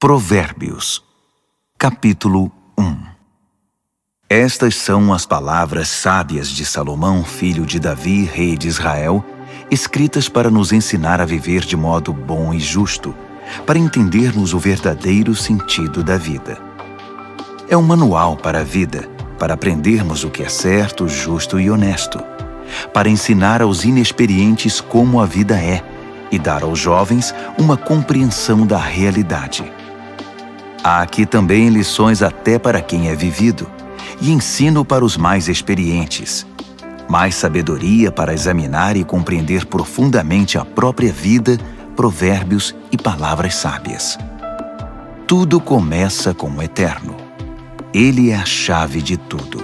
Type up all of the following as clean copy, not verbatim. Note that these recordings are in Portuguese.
Provérbios, capítulo 1. Estas são as palavras sábias de Salomão, filho de Davi, rei de Israel, escritas para nos ensinar a viver de modo bom e justo, para entendermos o verdadeiro sentido da vida. É um manual para a vida, para aprendermos o que é certo, justo e honesto, para ensinar aos inexperientes como a vida é e dar aos jovens uma compreensão da realidade. Há aqui também lições até para quem é vivido, e ensino para os mais experientes, mais sabedoria para examinar e compreender profundamente a própria vida, provérbios e palavras sábias. Tudo começa com o Eterno. Ele é a chave de tudo.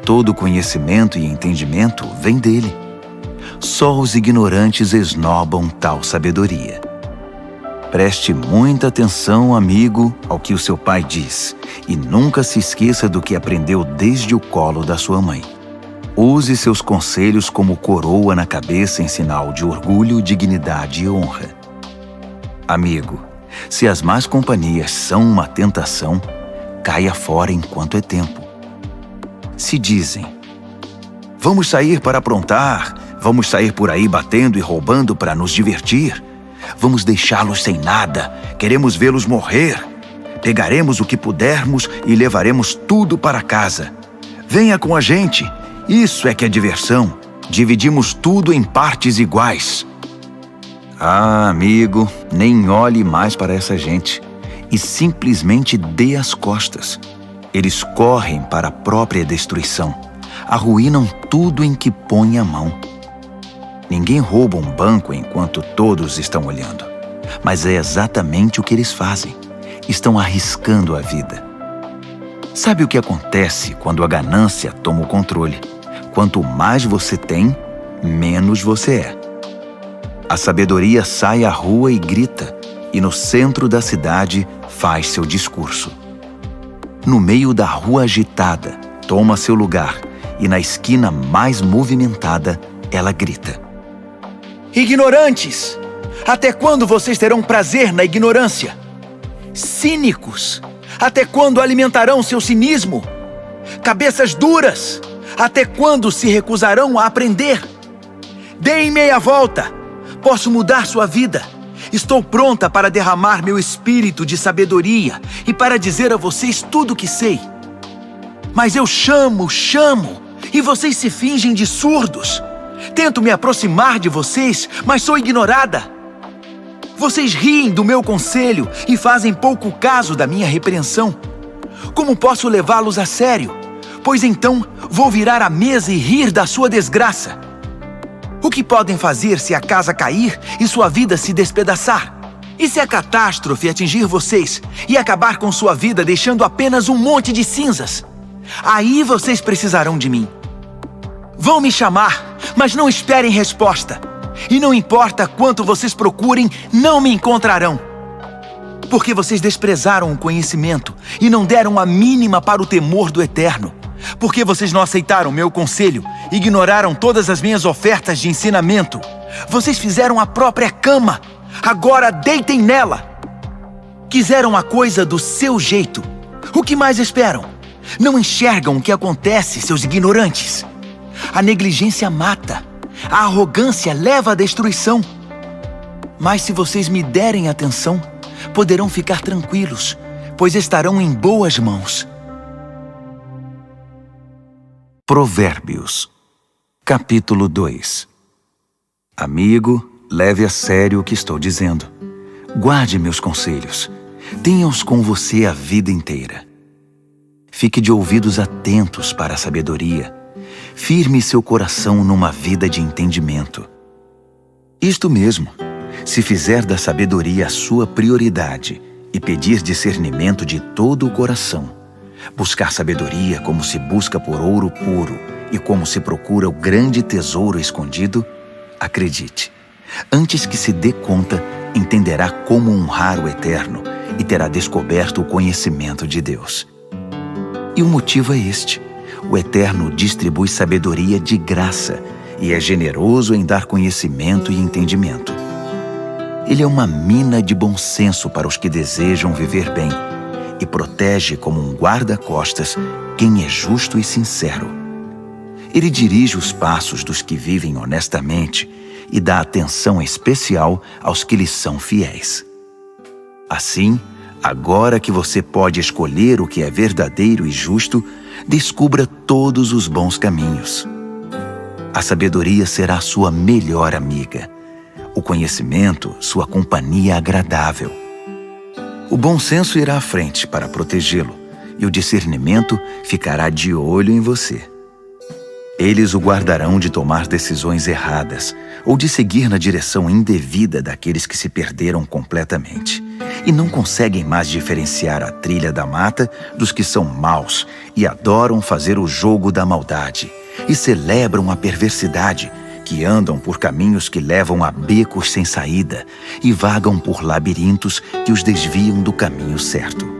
Todo conhecimento e entendimento vem dele. Só os ignorantes esnobam tal sabedoria. Preste muita atenção, amigo, ao que o seu pai diz, e nunca se esqueça do que aprendeu desde o colo da sua mãe. Use seus conselhos como coroa na cabeça em sinal de orgulho, dignidade e honra. Amigo, se as más companhias são uma tentação, caia fora enquanto é tempo. Se dizem: vamos sair para aprontar, vamos sair por aí batendo e roubando para nos divertir, vamos deixá-los sem nada, queremos vê-los morrer. Pegaremos o que pudermos e levaremos tudo para casa. Venha com a gente, isso é que é diversão. Dividimos tudo em partes iguais. Ah, amigo, nem olhe mais para essa gente e simplesmente dê as costas. Eles correm para a própria destruição, arruinam tudo em que põe a mão. Ninguém rouba um banco enquanto todos estão olhando, mas é exatamente o que eles fazem. Estão arriscando a vida. Sabe o que acontece quando a ganância toma o controle? Quanto mais você tem, menos você é. A sabedoria sai à rua e grita, e no centro da cidade faz seu discurso. No meio da rua agitada, toma seu lugar, e na esquina mais movimentada, ela grita: ignorantes! Até quando vocês terão prazer na ignorância? Cínicos! Até quando alimentarão seu cinismo? Cabeças duras! Até quando se recusarão a aprender? Deem meia volta! Posso mudar sua vida! Estou pronta para derramar meu espírito de sabedoria e para dizer a vocês tudo o que sei. Mas eu chamo, e vocês se fingem de surdos. Tento me aproximar de vocês, mas sou ignorada. Vocês riem do meu conselho e fazem pouco caso da minha repreensão. Como posso levá-los a sério? Pois então vou virar a mesa e rir da sua desgraça. O que podem fazer se a casa cair e sua vida se despedaçar? E se a catástrofe atingir vocês e acabar com sua vida deixando apenas um monte de cinzas? Aí vocês precisarão de mim. Vão me chamar, mas não esperem resposta. E não importa quanto vocês procurem, não me encontrarão. Porque vocês desprezaram o conhecimento e não deram a mínima para o temor do Eterno. Porque vocês não aceitaram meu conselho, ignoraram todas as minhas ofertas de ensinamento. Vocês fizeram a própria cama, agora deitem nela. Quiseram a coisa do seu jeito. O que mais esperam? Não enxergam o que acontece, seus ignorantes? A negligência mata. A arrogância leva à destruição. Mas se vocês me derem atenção, poderão ficar tranquilos, pois estarão em boas mãos. Provérbios, capítulo 2. Amigo, leve a sério o que estou dizendo. Guarde meus conselhos. Tenha-os com você a vida inteira. Fique de ouvidos atentos para a sabedoria. Firme seu coração numa vida de entendimento. Isto mesmo, se fizer da sabedoria a sua prioridade e pedir discernimento de todo o coração, buscar sabedoria como se busca por ouro puro e como se procura o grande tesouro escondido, acredite, antes que se dê conta, entenderá como honrar o Eterno e terá descoberto o conhecimento de Deus. E o motivo é este: o Eterno distribui sabedoria de graça e é generoso em dar conhecimento e entendimento. Ele é uma mina de bom senso para os que desejam viver bem e protege como um guarda-costas quem é justo e sincero. Ele dirige os passos dos que vivem honestamente e dá atenção especial aos que lhes são fiéis. Assim, agora que você pode escolher o que é verdadeiro e justo, descubra todos os bons caminhos. A sabedoria será sua melhor amiga. O conhecimento, sua companhia agradável. O bom senso irá à frente para protegê-lo, e o discernimento ficará de olho em você. Eles o guardarão de tomar decisões erradas ou de seguir na direção indevida daqueles que se perderam completamente e não conseguem mais diferenciar a trilha da mata dos que são maus e adoram fazer o jogo da maldade e celebram a perversidade, que andam por caminhos que levam a becos sem saída e vagam por labirintos que os desviam do caminho certo.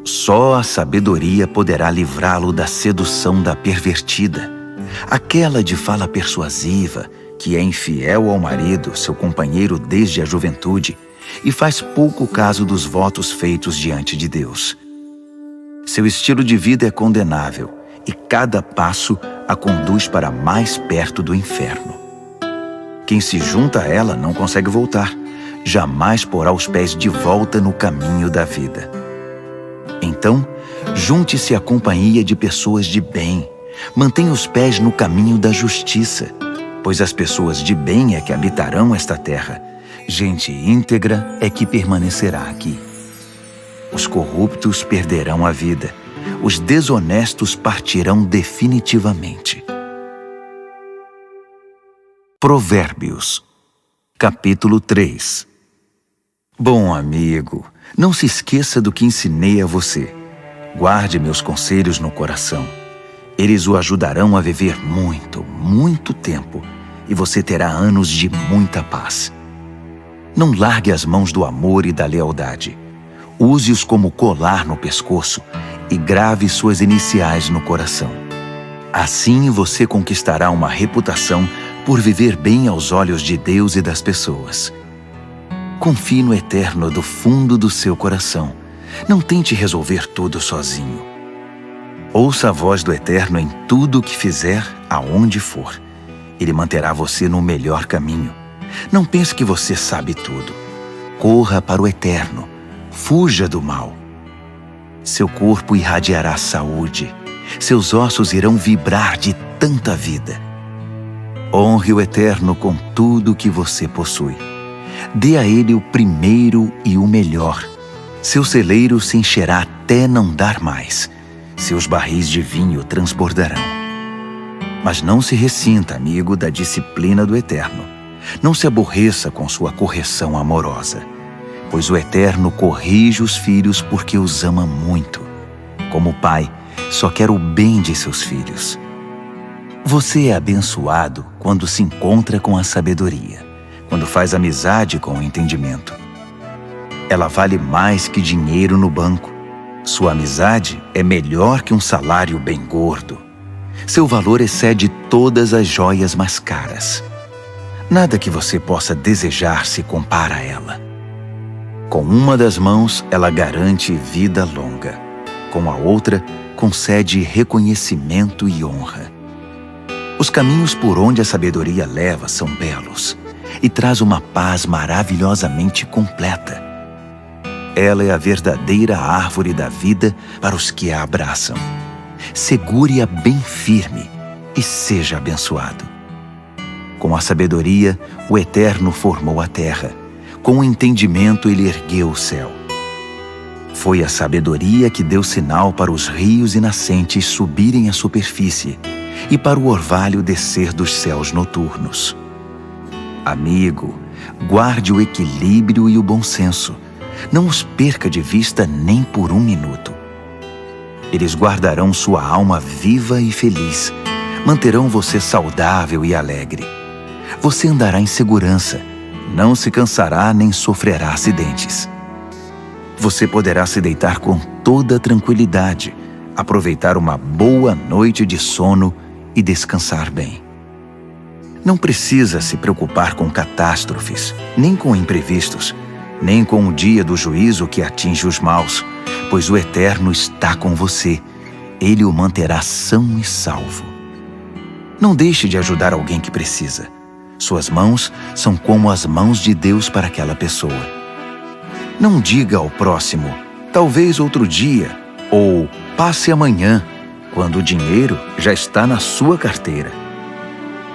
Só a sabedoria poderá livrá-lo da sedução da pervertida, aquela de fala persuasiva, que é infiel ao marido, seu companheiro desde a juventude, e faz pouco caso dos votos feitos diante de Deus. Seu estilo de vida é condenável, e cada passo a conduz para mais perto do inferno. Quem se junta a ela não consegue voltar, jamais porá os pés de volta no caminho da vida. Então, junte-se à companhia de pessoas de bem, mantenha os pés no caminho da justiça, pois as pessoas de bem é que habitarão esta terra, gente íntegra é que permanecerá aqui. Os corruptos perderão a vida, os desonestos partirão definitivamente. Provérbios, capítulo 3. Bom amigo, não se esqueça do que ensinei a você. Guarde meus conselhos no coração. Eles o ajudarão a viver muito, muito tempo, e você terá anos de muita paz. Não largue as mãos do amor e da lealdade. Use-os como colar no pescoço e grave suas iniciais no coração. Assim você conquistará uma reputação por viver bem aos olhos de Deus e das pessoas. Confie no Eterno do fundo do seu coração. Não tente resolver tudo sozinho. Ouça a voz do Eterno em tudo o que fizer, aonde for. Ele manterá você no melhor caminho. Não pense que você sabe tudo. Corra para o Eterno. Fuja do mal. Seu corpo irradiará saúde. Seus ossos irão vibrar de tanta vida. Honre o Eterno com tudo o que você possui. Dê a Ele o primeiro e o melhor. Seu celeiro se encherá até não dar mais. Seus barris de vinho transbordarão. Mas não se ressinta, amigo, da disciplina do Eterno. Não se aborreça com sua correção amorosa, pois o Eterno corrige os filhos porque os ama muito. Como pai, só quer o bem de seus filhos. Você é abençoado quando se encontra com a sabedoria, quando faz amizade com o entendimento. Ela vale mais que dinheiro no banco. Sua amizade é melhor que um salário bem gordo. Seu valor excede todas as joias mais caras. Nada que você possa desejar se compara a ela. Com uma das mãos, ela garante vida longa. Com a outra, concede reconhecimento e honra. Os caminhos por onde a sabedoria leva são belos e traz uma paz maravilhosamente completa. Ela é a verdadeira árvore da vida para os que a abraçam. Segure-a bem firme e seja abençoado. Com a sabedoria, o Eterno formou a terra. Com o entendimento, ele ergueu o céu. Foi a sabedoria que deu sinal para os rios e nascentes subirem à superfície e para o orvalho descer dos céus noturnos. Amigo, guarde o equilíbrio e o bom senso. Não os perca de vista nem por um minuto. Eles guardarão sua alma viva e feliz. Manterão você saudável e alegre. Você andará em segurança. Não se cansará nem sofrerá acidentes. Você poderá se deitar com toda tranquilidade, aproveitar uma boa noite de sono e descansar bem. Não precisa se preocupar com catástrofes, nem com imprevistos, nem com o dia do juízo que atinge os maus, pois o Eterno está com você. Ele o manterá são e salvo. Não deixe de ajudar alguém que precisa. Suas mãos são como as mãos de Deus para aquela pessoa. Não diga ao próximo, talvez outro dia, ou passe amanhã, quando o dinheiro já está na sua carteira.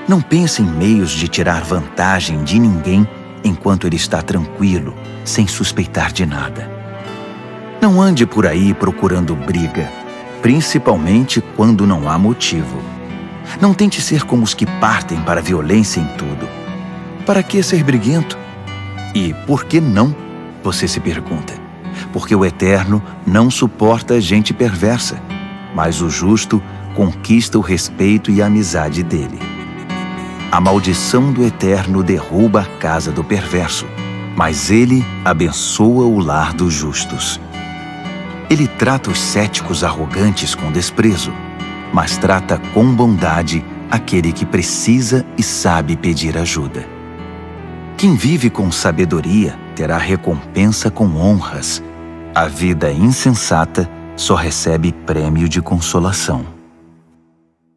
Não pense em meios de tirar vantagem de ninguém enquanto ele está tranquilo, sem suspeitar de nada. Não ande por aí procurando briga, principalmente quando não há motivo. Não tente ser como os que partem para a violência em tudo. Para que ser briguento? E por que não? Você se pergunta. Porque o Eterno não suporta gente perversa, mas o justo conquista o respeito e a amizade dele. A maldição do Eterno derruba a casa do perverso, mas ele abençoa o lar dos justos. Ele trata os céticos arrogantes com desprezo, mas trata com bondade aquele que precisa e sabe pedir ajuda. Quem vive com sabedoria terá recompensa com honras. A vida insensata só recebe prêmio de consolação.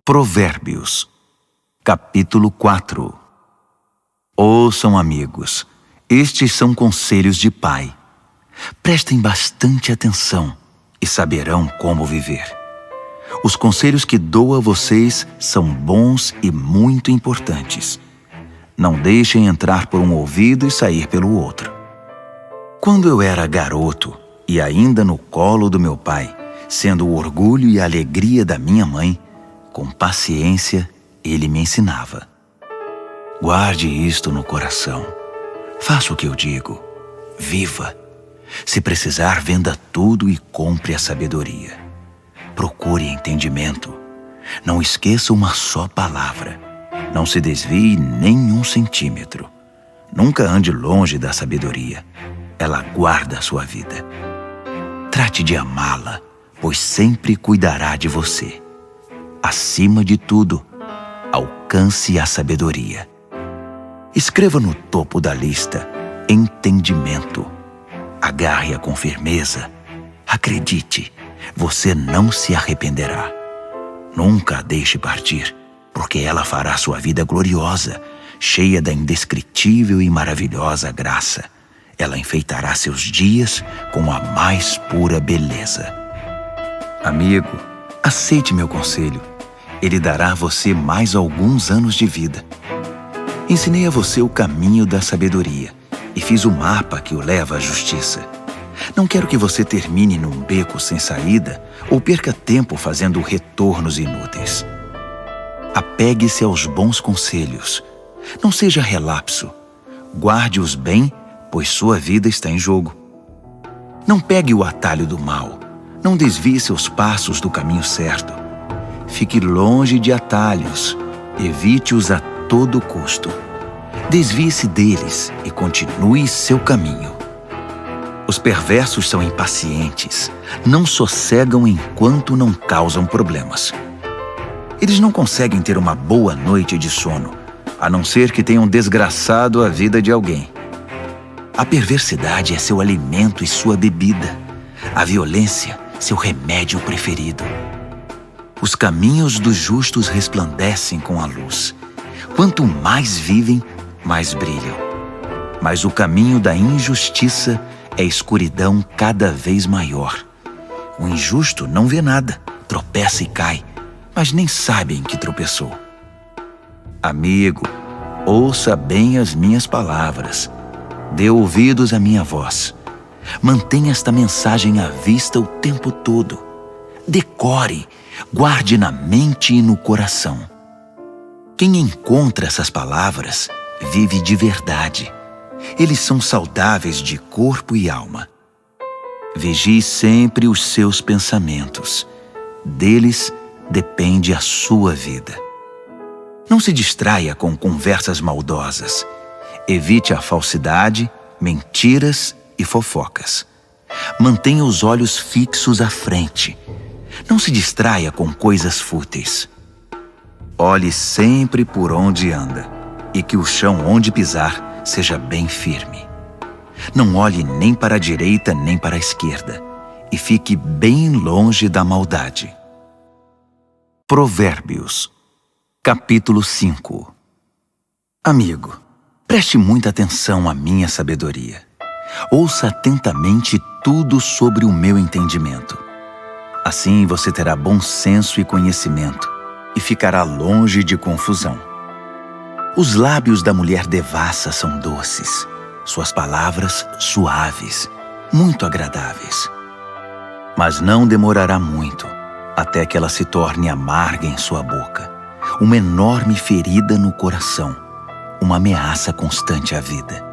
Provérbios, capítulo 4. Ouçam, amigos, estes são conselhos de pai. Prestem bastante atenção e saberão como viver. Os conselhos que dou a vocês são bons e muito importantes. Não deixem entrar por um ouvido e sair pelo outro. Quando eu era garoto e ainda no colo do meu pai, sendo o orgulho e a alegria da minha mãe, com paciência ele me ensinava. Guarde isto no coração. Faça o que eu digo. Viva. Se precisar, venda tudo e compre a sabedoria. Procure entendimento. Não esqueça uma só palavra. Não se desvie nem um centímetro. Nunca ande longe da sabedoria. Ela guarda a sua vida. Trate de amá-la, pois sempre cuidará de você. Acima de tudo, alcance a sabedoria. Escreva no topo da lista entendimento. Agarre-a com firmeza. Acredite, você não se arrependerá. Nunca a deixe partir, porque ela fará sua vida gloriosa, cheia da indescritível e maravilhosa graça. Ela enfeitará seus dias com a mais pura beleza. Amigo, aceite meu conselho. Ele dará a você mais alguns anos de vida. Ensinei a você o caminho da sabedoria e fiz o mapa que o leva à justiça. Não quero que você termine num beco sem saída ou perca tempo fazendo retornos inúteis. Apegue-se aos bons conselhos. Não seja relapso. Guarde-os bem, pois sua vida está em jogo. Não pegue o atalho do mal. Não desvie seus passos do caminho certo. Fique longe de atalhos. Evite-os a todo custo. Desvie-se deles e continue seu caminho. Os perversos são impacientes. Não sossegam enquanto não causam problemas. Eles não conseguem ter uma boa noite de sono, a não ser que tenham desgraçado a vida de alguém. A perversidade é seu alimento e sua bebida. A violência, seu remédio preferido. Os caminhos dos justos resplandecem com a luz. Quanto mais vivem, mais brilham. Mas o caminho da injustiça é escuridão cada vez maior. O injusto não vê nada, tropeça e cai, mas nem sabe em que tropeçou. Amigo, ouça bem as minhas palavras. Dê ouvidos à minha voz. Mantenha esta mensagem à vista o tempo todo. Decore, guarde na mente e no coração. Quem encontra essas palavras vive de verdade. Eles são saudáveis de corpo e alma. Vigie sempre os seus pensamentos. Deles depende a sua vida. Não se distraia com conversas maldosas. Evite a falsidade, mentiras e fofocas. Mantenha os olhos fixos à frente. Não se distraia com coisas fúteis. Olhe sempre por onde anda. e que o chão onde pisar seja bem firme. Não olhe nem para a direita nem para a esquerda, e fique bem longe da maldade. Provérbios, capítulo 5. Amigo, preste muita atenção à minha sabedoria. Ouça atentamente tudo sobre o meu entendimento. Assim você terá bom senso e conhecimento, e ficará longe de confusão. Os lábios da mulher devassa são doces, suas palavras suaves, muito agradáveis. Mas não demorará muito, até que ela se torne amarga em sua boca, uma enorme ferida no coração, uma ameaça constante à vida.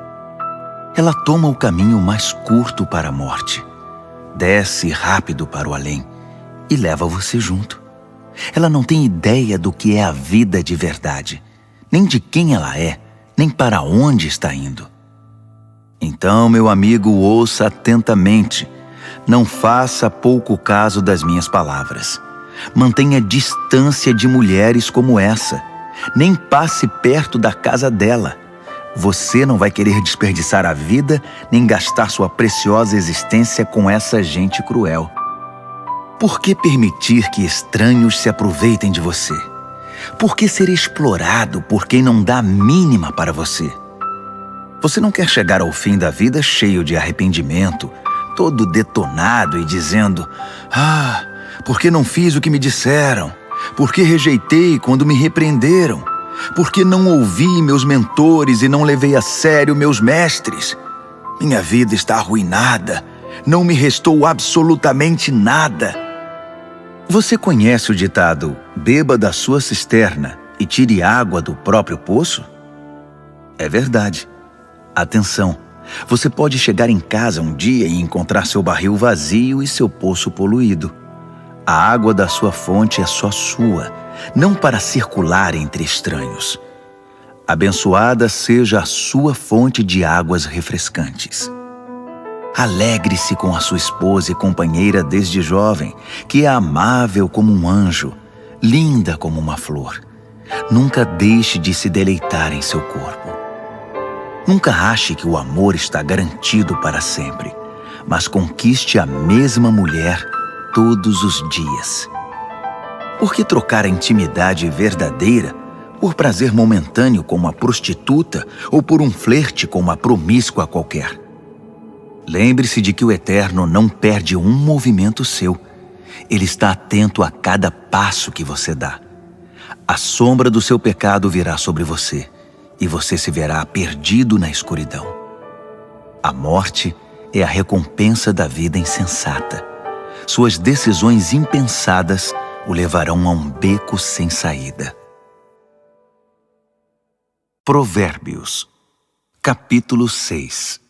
Ela toma o caminho mais curto para a morte, desce rápido para o além e leva você junto. Ela não tem ideia do que é a vida de verdade, nem de quem ela é, nem para onde está indo. Então, meu amigo, ouça atentamente. Não faça pouco caso das minhas palavras. Mantenha distância de mulheres como essa. Nem passe perto da casa dela. Você não vai querer desperdiçar a vida nem gastar sua preciosa existência com essa gente cruel. Por que permitir que estranhos se aproveitem de você? Por que ser explorado por quem não dá a mínima para você? Você não quer chegar ao fim da vida cheio de arrependimento, todo detonado e dizendo: "Ah, por que não fiz o que me disseram? Por que rejeitei quando me repreenderam? Por que não ouvi meus mentores e não levei a sério meus mestres? Minha vida está arruinada, não me restou absolutamente nada." Você conhece o ditado: "Beba da sua cisterna e tire água do próprio poço"? É verdade. Atenção, você pode chegar em casa um dia e encontrar seu barril vazio e seu poço poluído. A água da sua fonte é só sua, não para circular entre estranhos. Abençoada seja a sua fonte de águas refrescantes. Alegre-se com a sua esposa e companheira desde jovem, que é amável como um anjo, linda como uma flor. Nunca deixe de se deleitar em seu corpo. Nunca ache que o amor está garantido para sempre, mas conquiste a mesma mulher todos os dias. Por que trocar a intimidade verdadeira por prazer momentâneo com uma prostituta ou por um flerte com uma promíscua qualquer? Lembre-se de que o Eterno não perde um movimento seu. Ele está atento a cada passo que você dá. A sombra do seu pecado virá sobre você, e você se verá perdido na escuridão. A morte é a recompensa da vida insensata. Suas decisões impensadas o levarão a um beco sem saída. Provérbios, capítulo 6.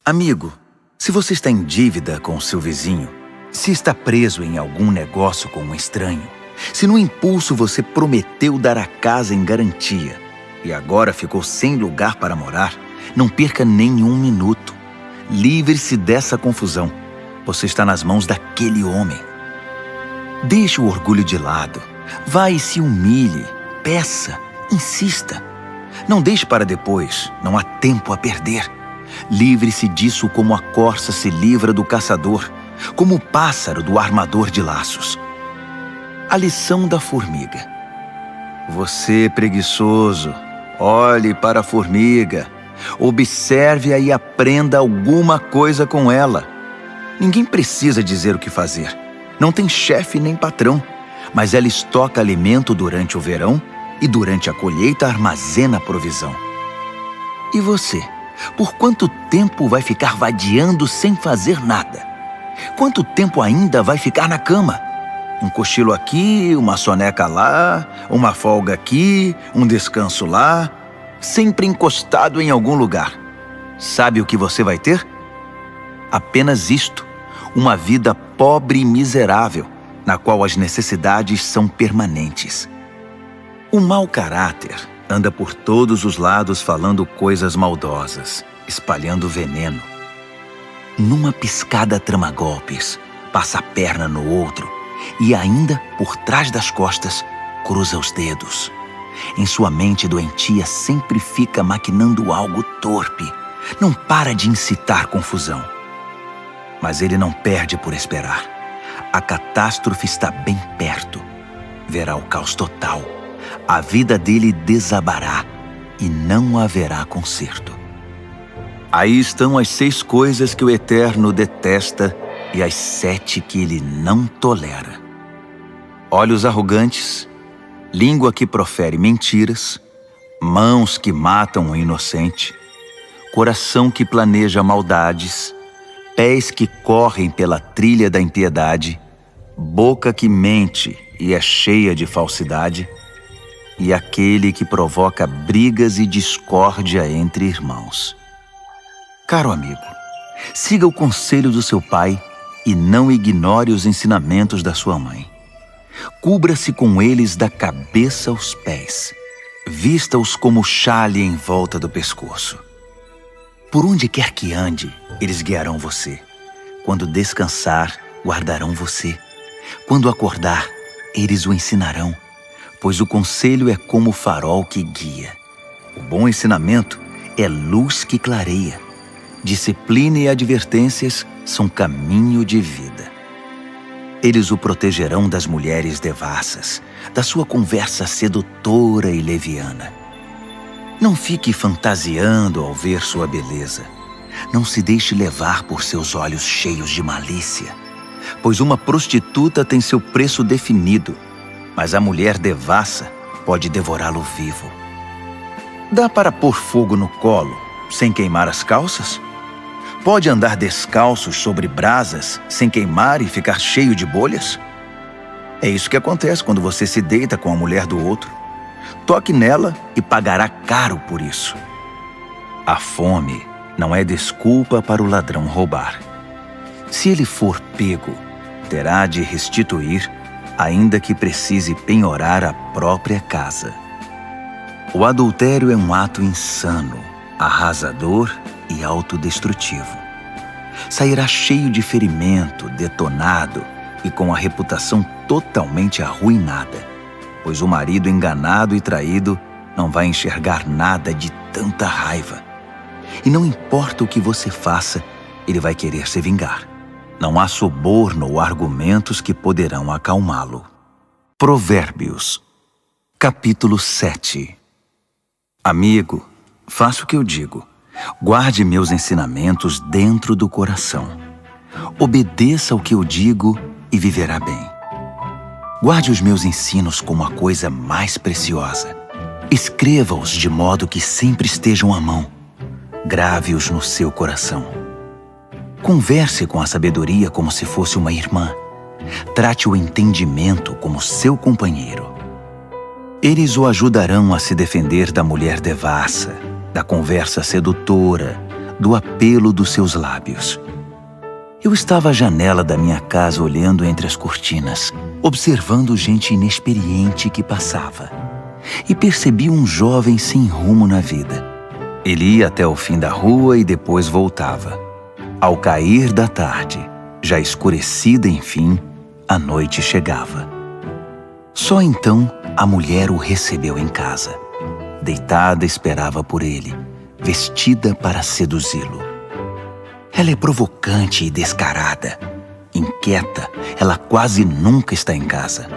Amigo, se você está em dívida com o seu vizinho, se está preso em algum negócio com um estranho, se no impulso você prometeu dar a casa em garantia e agora ficou sem lugar para morar, não perca nenhum minuto. Livre-se dessa confusão. Você está nas mãos daquele homem. Deixe o orgulho de lado. Vá e se humilhe. Peça. Insista. Não deixe para depois. Não há tempo a perder. Livre-se disso como a corça se livra do caçador, como o pássaro do armador de laços. A lição da formiga. Você, preguiçoso, olhe para a formiga, observe-a e aprenda alguma coisa com ela. Ninguém precisa dizer o que fazer. Não tem chefe nem patrão, mas ela estoca alimento durante o verão e durante a colheita armazena provisão. E você, por quanto tempo vai ficar vadiando sem fazer nada? Quanto tempo ainda vai ficar na cama? Um cochilo aqui, uma soneca lá, uma folga aqui, um descanso lá, sempre encostado em algum lugar. Sabe o que você vai ter? Apenas isto, uma vida pobre e miserável, na qual as necessidades são permanentes. O mau caráter anda por todos os lados falando coisas maldosas, espalhando veneno. Numa piscada trama golpes, passa a perna no outro, e ainda, por trás das costas, cruza os dedos. Em sua mente doentia sempre fica maquinando algo torpe. Não para de incitar confusão. Mas ele não perde por esperar. A catástrofe está bem perto. Verá o caos total. A vida dele desabará e não haverá conserto. Aí estão as 6 coisas que o Eterno detesta e as 7 que ele não tolera: olhos arrogantes, língua que profere mentiras, mãos que matam o inocente, coração que planeja maldades, pés que correm pela trilha da impiedade, boca que mente e é cheia de falsidade, e aquele que provoca brigas e discórdia entre irmãos. Caro amigo, siga o conselho do seu pai e não ignore os ensinamentos da sua mãe. Cubra-se com eles da cabeça aos pés. Vista-os como xale em volta do pescoço. Por onde quer que ande, eles guiarão você. Quando descansar, guardarão você. Quando acordar, eles o ensinarão, pois o conselho é como o farol que guia. O bom ensinamento é luz que clareia. Disciplina e advertências são caminho de vida. Eles o protegerão das mulheres devassas, da sua conversa sedutora e leviana. Não fique fantasiando ao ver sua beleza. Não se deixe levar por seus olhos cheios de malícia, pois uma prostituta tem seu preço definido, mas a mulher devassa pode devorá-lo vivo. Dá para pôr fogo no colo sem queimar as calças? Pode andar descalços sobre brasas sem queimar e ficar cheio de bolhas? É isso que acontece quando você se deita com a mulher do outro. Toque nela e pagará caro por isso. A fome não é desculpa para o ladrão roubar. Se ele for pego, terá de restituir, ainda que precise penhorar a própria casa. O adultério é um ato insano, arrasador e autodestrutivo. Sairá cheio de ferimento, detonado e com a reputação totalmente arruinada, pois o marido enganado e traído não vai enxergar nada de tanta raiva. E não importa o que você faça, ele vai querer se vingar. Não há suborno ou argumentos que poderão acalmá-lo. Provérbios, capítulo 7. Amigo, faça o que eu digo. Guarde meus ensinamentos dentro do coração. Obedeça ao que eu digo e viverá bem. Guarde os meus ensinos como a coisa mais preciosa. Escreva-os de modo que sempre estejam à mão. Grave-os no seu coração. Converse com a sabedoria como se fosse uma irmã. Trate o entendimento como seu companheiro. Eles o ajudarão a se defender da mulher devassa, da conversa sedutora, do apelo dos seus lábios. Eu estava à janela da minha casa olhando entre as cortinas, observando gente inexperiente que passava, e percebi um jovem sem rumo na vida. Ele ia até o fim da rua e depois voltava. Ao cair da tarde, já escurecida enfim, a noite chegava. Só então a mulher o recebeu em casa. Deitada esperava por ele, vestida para seduzi-lo. Ela é provocante e descarada. Inquieta, ela quase nunca está em casa.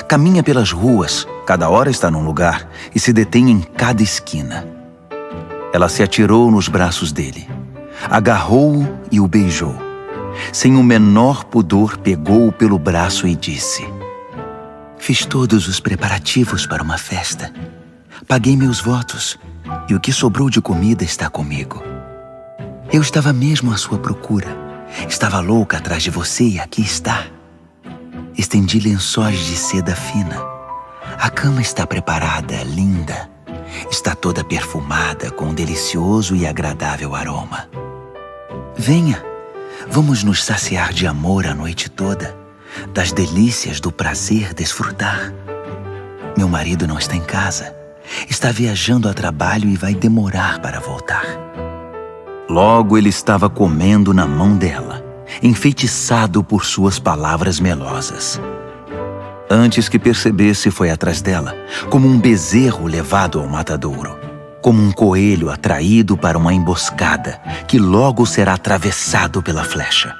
Caminha pelas ruas, cada hora está num lugar e se detém em cada esquina. Ela se atirou nos braços dele, agarrou-o e o beijou. Sem o menor pudor, pegou-o pelo braço e disse: "Fiz todos os preparativos para uma festa. Paguei meus votos e o que sobrou de comida está comigo. Eu estava mesmo à sua procura. Estava louca atrás de você e aqui está. Estendi lençóis de seda fina. A cama está preparada, linda. Está toda perfumada com um delicioso e agradável aroma. Venha, vamos nos saciar de amor a noite toda, das delícias do prazer desfrutar. Meu marido não está em casa. Está viajando a trabalho e vai demorar para voltar." Logo ele estava comendo na mão dela, enfeitiçado por suas palavras melosas. Antes que percebesse, foi atrás dela, como um bezerro levado ao matadouro, como um coelho atraído para uma emboscada, que logo será atravessado pela flecha,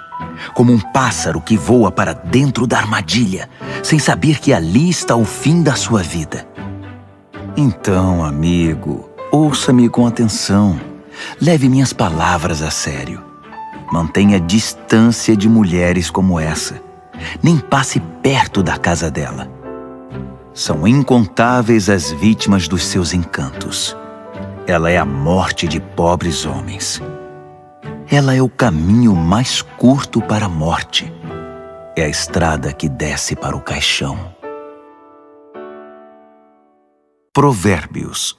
como um pássaro que voa para dentro da armadilha, sem saber que ali está o fim da sua vida. Então, amigo, ouça-me com atenção. Leve minhas palavras a sério. Mantenha distância de mulheres como essa. Nem passe perto da casa dela. São incontáveis as vítimas dos seus encantos. Ela é a morte de pobres homens. Ela é o caminho mais curto para a morte. É a estrada que desce para o caixão. Provérbios,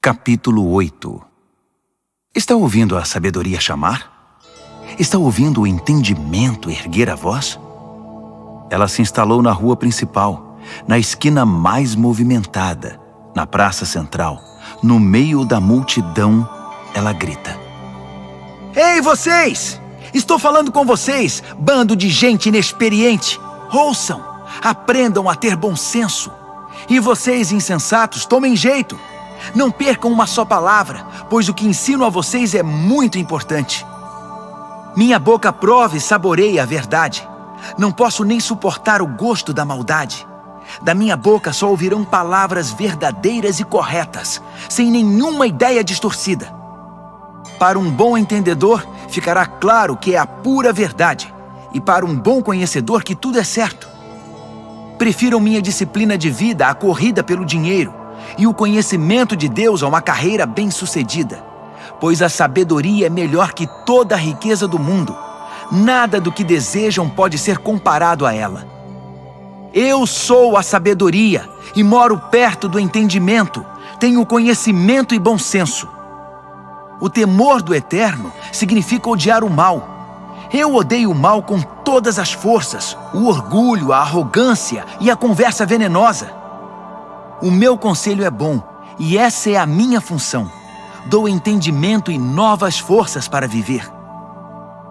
capítulo 8. Está ouvindo a sabedoria chamar? Está ouvindo o entendimento erguer a voz? Ela se instalou na rua principal, na esquina mais movimentada, na praça central. No meio da multidão, ela grita: Ei, vocês! Estou falando com vocês, bando de gente inexperiente. Ouçam, aprendam a ter bom senso. E vocês, insensatos, tomem jeito. Não percam uma só palavra, pois o que ensino a vocês é muito importante. Minha boca prova e saboreia a verdade. Não posso nem suportar o gosto da maldade. Da minha boca só ouvirão palavras verdadeiras e corretas, sem nenhuma ideia distorcida. Para um bom entendedor, ficará claro que é a pura verdade, e para um bom conhecedor que tudo é certo. Prefiram minha disciplina de vida à corrida pelo dinheiro, e o conhecimento de Deus a uma carreira bem-sucedida, pois a sabedoria é melhor que toda a riqueza do mundo. Nada do que desejam pode ser comparado a ela. Eu sou a sabedoria e moro perto do entendimento. Tenho conhecimento e bom senso. O temor do Eterno significa odiar o mal. Eu odeio o mal com todas as forças, o orgulho, a arrogância e a conversa venenosa. O meu conselho é bom e essa é a minha função. Dou entendimento e novas forças para viver.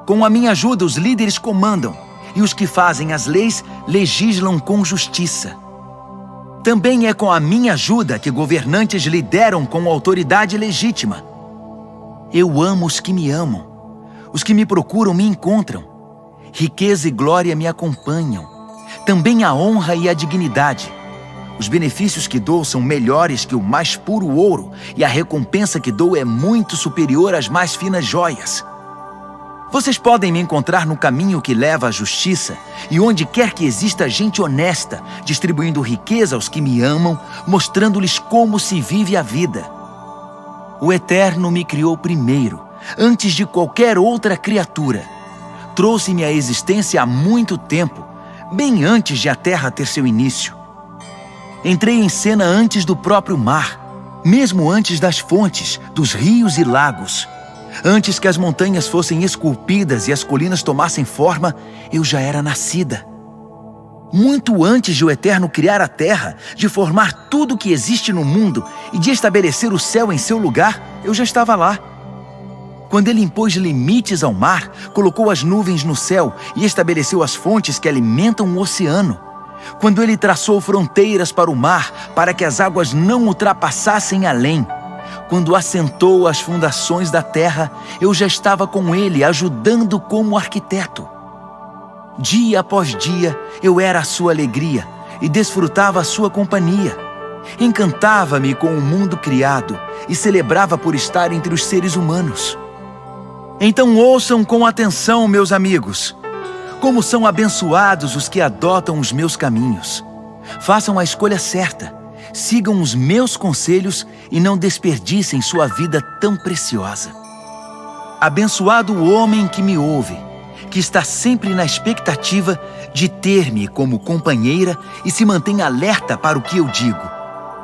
Com a minha ajuda, os líderes comandam, e os que fazem as leis legislam com justiça. Também é com a minha ajuda que governantes lideram com autoridade legítima. Eu amo os que me amam. Os que me procuram me encontram. Riqueza e glória me acompanham. Também a honra e a dignidade. Os benefícios que dou são melhores que o mais puro ouro, e a recompensa que dou é muito superior às mais finas joias. Vocês podem me encontrar no caminho que leva à justiça e onde quer que exista gente honesta, distribuindo riqueza aos que me amam, mostrando-lhes como se vive a vida. O Eterno me criou primeiro, antes de qualquer outra criatura. Trouxe-me à existência há muito tempo, bem antes de a terra ter seu início. Entrei em cena antes do próprio mar, mesmo antes das fontes, dos rios e lagos. Antes que as montanhas fossem esculpidas e as colinas tomassem forma, eu já era nascida. Muito antes de o Eterno criar a terra, de formar tudo o que existe no mundo e de estabelecer o céu em seu lugar, eu já estava lá. Quando ele impôs limites ao mar, colocou as nuvens no céu e estabeleceu as fontes que alimentam o oceano. Quando ele traçou fronteiras para o mar, para que as águas não ultrapassassem além. Quando assentou as fundações da terra, eu já estava com ele, ajudando como arquiteto. Dia após dia, eu era a sua alegria e desfrutava a sua companhia. Encantava-me com o mundo criado e celebrava por estar entre os seres humanos. Então ouçam com atenção, meus amigos. Como são abençoados os que adotam os meus caminhos. Façam a escolha certa. Sigam os meus conselhos e não desperdicem sua vida tão preciosa. Abençoado o homem que me ouve, que está sempre na expectativa de ter-me como companheira e se mantém alerta para o que eu digo.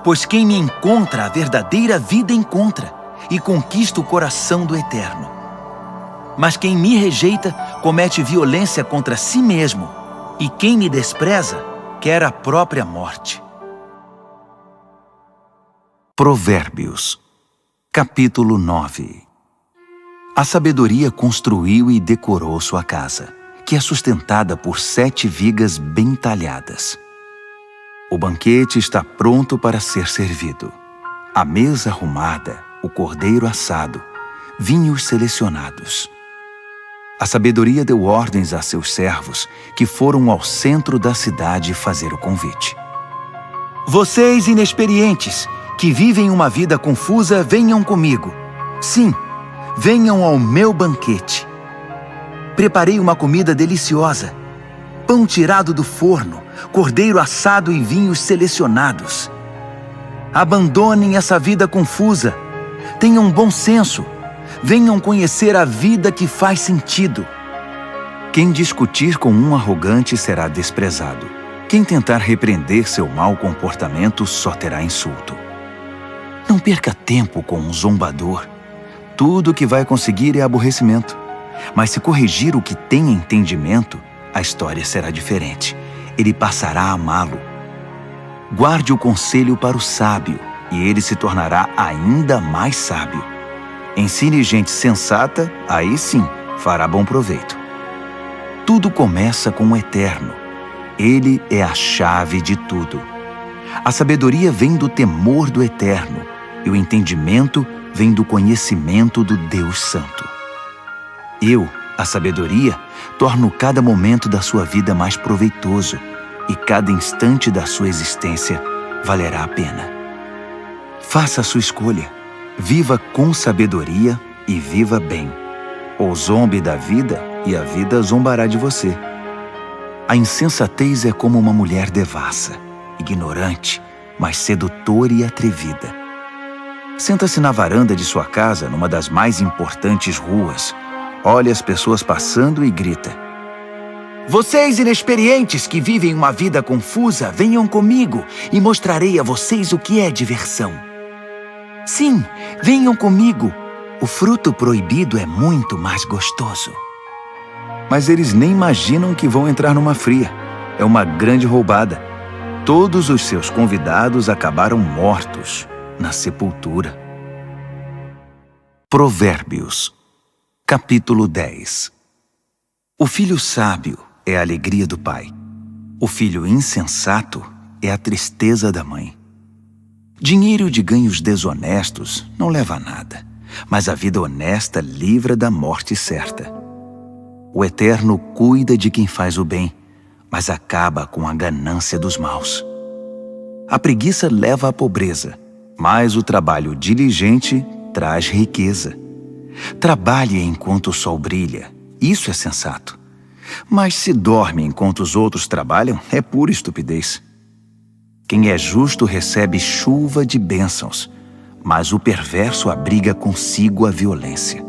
Pois quem me encontra a verdadeira vida encontra e conquista o coração do Eterno. Mas quem me rejeita comete violência contra si mesmo, e quem me despreza quer a própria morte. Provérbios, capítulo 9. A sabedoria construiu e decorou sua casa, que é sustentada por 7 vigas bem talhadas. O banquete está pronto para ser servido. A mesa arrumada, o cordeiro assado, vinhos selecionados. A sabedoria deu ordens a seus servos, que foram ao centro da cidade fazer o convite. Vocês inexperientes, que vivem uma vida confusa, venham comigo. Sim, venham ao meu banquete. Preparei uma comida deliciosa. Pão tirado do forno, cordeiro assado e vinhos selecionados. Abandonem essa vida confusa. Tenham bom senso. Venham conhecer a vida que faz sentido. Quem discutir com um arrogante será desprezado. Quem tentar repreender seu mau comportamento só terá insulto. Não perca tempo com um zombador. Tudo o que vai conseguir é aborrecimento. Mas se corrigir o que tem entendimento, a história será diferente. Ele passará a amá-lo. Guarde o conselho para o sábio, e ele se tornará ainda mais sábio. Ensine gente sensata, aí sim, fará bom proveito. Tudo começa com o Eterno. Ele é a chave de tudo. A sabedoria vem do temor do Eterno, e o entendimento vem do conhecimento do Deus Santo. Eu, a sabedoria, torno cada momento da sua vida mais proveitoso, e cada instante da sua existência valerá a pena. Faça a sua escolha. Viva com sabedoria e viva bem. Ou zombe da vida e a vida zombará de você. A insensatez é como uma mulher devassa, ignorante, mas sedutora e atrevida. Senta-se na varanda de sua casa, numa das mais importantes ruas, olha as pessoas passando e grita: Vocês inexperientes que vivem uma vida confusa, venham comigo e mostrarei a vocês o que é diversão. Sim, venham comigo. O fruto proibido é muito mais gostoso. Mas eles nem imaginam que vão entrar numa fria. É uma grande roubada. Todos os seus convidados acabaram mortos na sepultura. Provérbios, capítulo 10. O filho sábio é a alegria do pai. O filho insensato é a tristeza da mãe. Dinheiro de ganhos desonestos não leva a nada, mas a vida honesta livra da morte certa. O Eterno cuida de quem faz o bem, mas acaba com a ganância dos maus. A preguiça leva à pobreza, mas o trabalho diligente traz riqueza. Trabalhe enquanto o sol brilha, isso é sensato. Mas se dorme enquanto os outros trabalham, é pura estupidez. Quem é justo recebe chuva de bênçãos, mas o perverso abriga consigo a violência.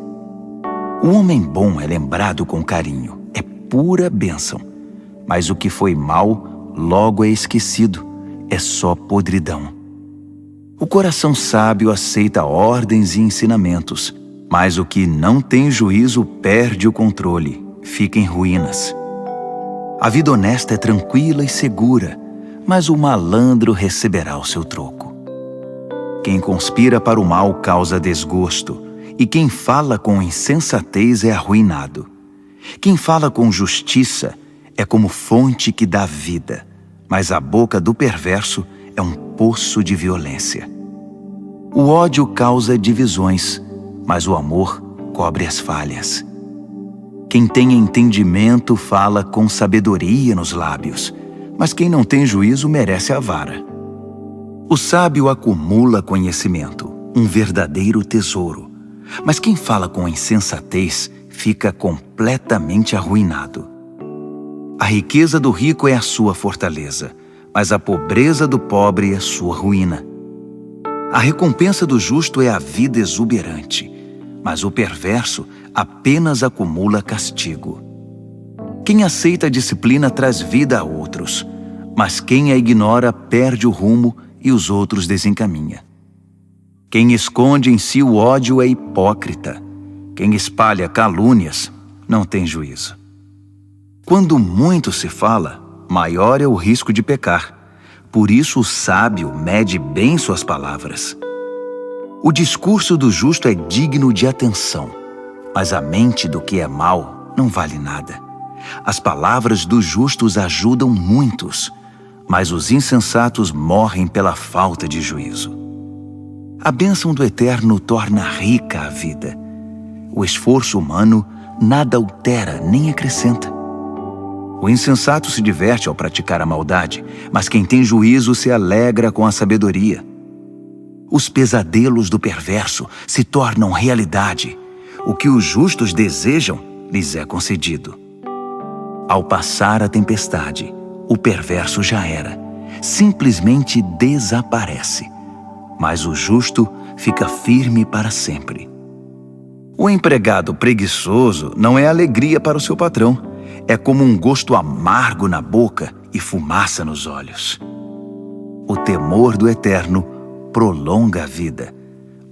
O homem bom é lembrado com carinho, é pura bênção, mas o que foi mal logo é esquecido, é só podridão. O coração sábio aceita ordens e ensinamentos, mas o que não tem juízo perde o controle, fica em ruínas. A vida honesta é tranquila e segura, mas o malandro receberá o seu troco. Quem conspira para o mal causa desgosto, e quem fala com insensatez é arruinado. Quem fala com justiça é como fonte que dá vida, mas a boca do perverso é um poço de violência. O ódio causa divisões, mas o amor cobre as falhas. Quem tem entendimento fala com sabedoria nos lábios, mas quem não tem juízo merece a vara. O sábio acumula conhecimento, um verdadeiro tesouro, mas quem fala com insensatez fica completamente arruinado. A riqueza do rico é a sua fortaleza, mas a pobreza do pobre é sua ruína. A recompensa do justo é a vida exuberante, mas o perverso apenas acumula castigo. Quem aceita a disciplina traz vida a outros, mas quem a ignora perde o rumo e os outros desencaminha. Quem esconde em si o ódio é hipócrita. Quem espalha calúnias não tem juízo. Quando muito se fala, maior é o risco de pecar. Por isso o sábio mede bem suas palavras. O discurso do justo é digno de atenção, mas a mente do que é mau não vale nada. As palavras dos justos ajudam muitos, mas os insensatos morrem pela falta de juízo. A bênção do Eterno torna rica a vida. O esforço humano nada altera nem acrescenta. O insensato se diverte ao praticar a maldade, mas quem tem juízo se alegra com a sabedoria. Os pesadelos do perverso se tornam realidade. O que os justos desejam lhes é concedido. Ao passar a tempestade, o perverso já era, simplesmente desaparece. Mas o justo fica firme para sempre. O empregado preguiçoso não é alegria para o seu patrão. É como um gosto amargo na boca e fumaça nos olhos. O temor do Eterno prolonga a vida,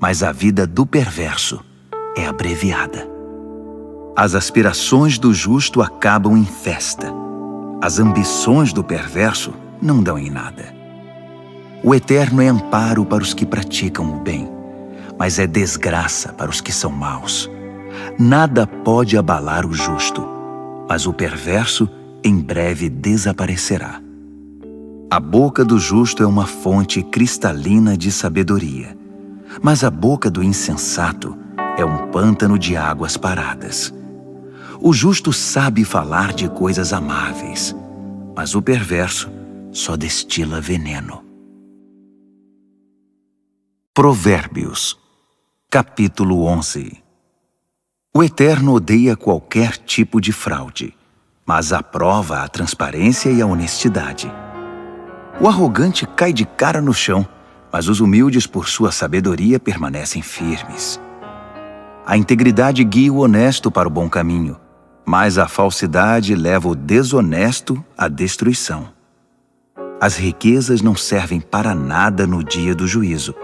mas a vida do perverso é abreviada. As aspirações do justo acabam em festa. As ambições do perverso não dão em nada. O Eterno é amparo para os que praticam o bem, mas é desgraça para os que são maus. Nada pode abalar o justo, mas o perverso em breve desaparecerá. A boca do justo é uma fonte cristalina de sabedoria, mas a boca do insensato é um pântano de águas paradas. O justo sabe falar de coisas amáveis, mas o perverso só destila veneno. Provérbios, capítulo 11. O Eterno odeia qualquer tipo de fraude, mas aprova a transparência e a honestidade. O arrogante cai de cara no chão, mas os humildes, por sua sabedoria, permanecem firmes. A integridade guia o honesto para o bom caminho, mas a falsidade leva o desonesto à destruição. As riquezas não servem para nada no dia do juízo,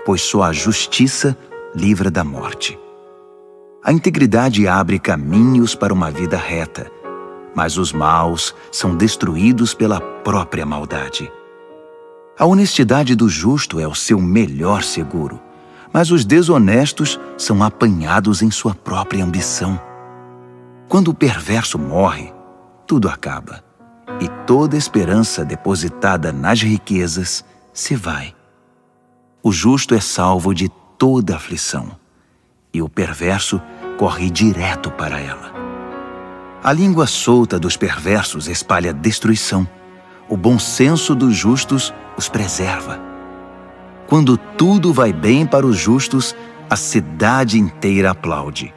pois só a justiça livra da morte. A integridade abre caminhos para uma vida reta, mas os maus são destruídos pela própria maldade. A honestidade do justo é o seu melhor seguro, mas os desonestos são apanhados em sua própria ambição. Quando o perverso morre, tudo acaba, e toda esperança depositada nas riquezas se vai. O justo é salvo de toda aflição, e o perverso corre direto para ela. A língua solta dos perversos espalha destruição. O bom senso dos justos os preserva. Quando tudo vai bem para os justos, a cidade inteira aplaude.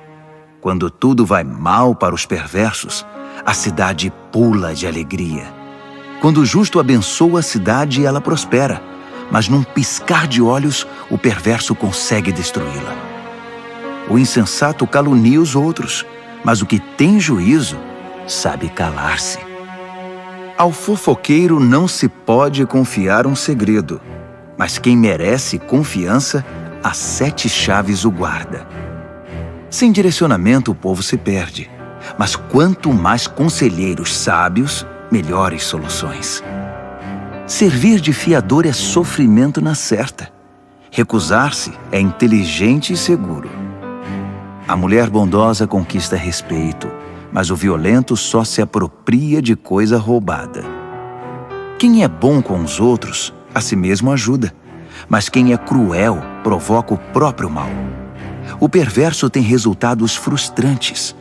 Quando tudo vai mal para os perversos, a cidade pula de alegria. Quando o justo abençoa a cidade, ela prospera, mas num piscar de olhos, o perverso consegue destruí-la. O insensato calunia os outros, mas o que tem juízo sabe calar-se. Ao fofoqueiro não se pode confiar um segredo, mas quem merece confiança, as 7 chaves o guarda. Sem direcionamento o povo se perde, mas quanto mais conselheiros sábios, melhores soluções. Servir de fiador é sofrimento na certa. Recusar-se é inteligente e seguro. A mulher bondosa conquista respeito, mas o violento só se apropria de coisa roubada. Quem é bom com os outros, a si mesmo ajuda, mas quem é cruel provoca o próprio mal. O perverso tem resultados frustrantes,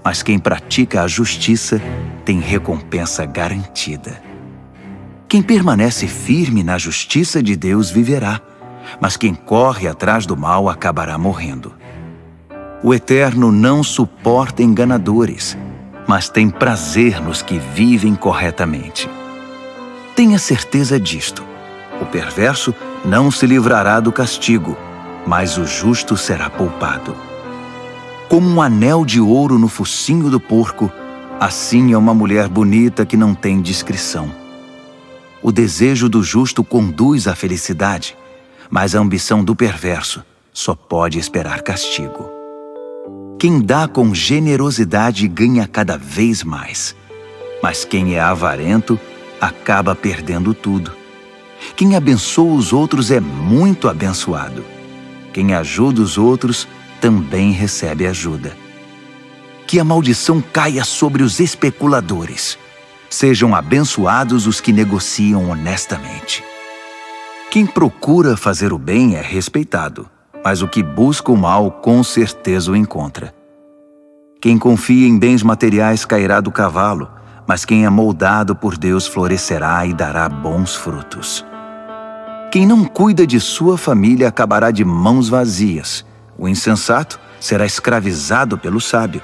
mas quem pratica a justiça tem recompensa garantida. Quem permanece firme na justiça de Deus viverá, mas quem corre atrás do mal acabará morrendo. O Eterno não suporta enganadores, mas tem prazer nos que vivem corretamente. Tenha certeza disto: o perverso não se livrará do castigo, mas o justo será poupado. Como um anel de ouro no focinho do porco, assim é uma mulher bonita que não tem discrição. O desejo do justo conduz à felicidade, mas a ambição do perverso só pode esperar castigo. Quem dá com generosidade ganha cada vez mais, mas quem é avarento acaba perdendo tudo. Quem abençoa os outros é muito abençoado. Quem ajuda os outros também recebe ajuda. Que a maldição caia sobre os especuladores, Sejam abençoados os que negociam honestamente. Quem procura fazer o bem é respeitado, mas o que busca o mal com certeza o encontra. Quem confia em bens materiais cairá do cavalo, mas quem é moldado por Deus florescerá e dará bons frutos. Quem não cuida de sua família acabará de mãos vazias. O insensato será escravizado pelo sábio.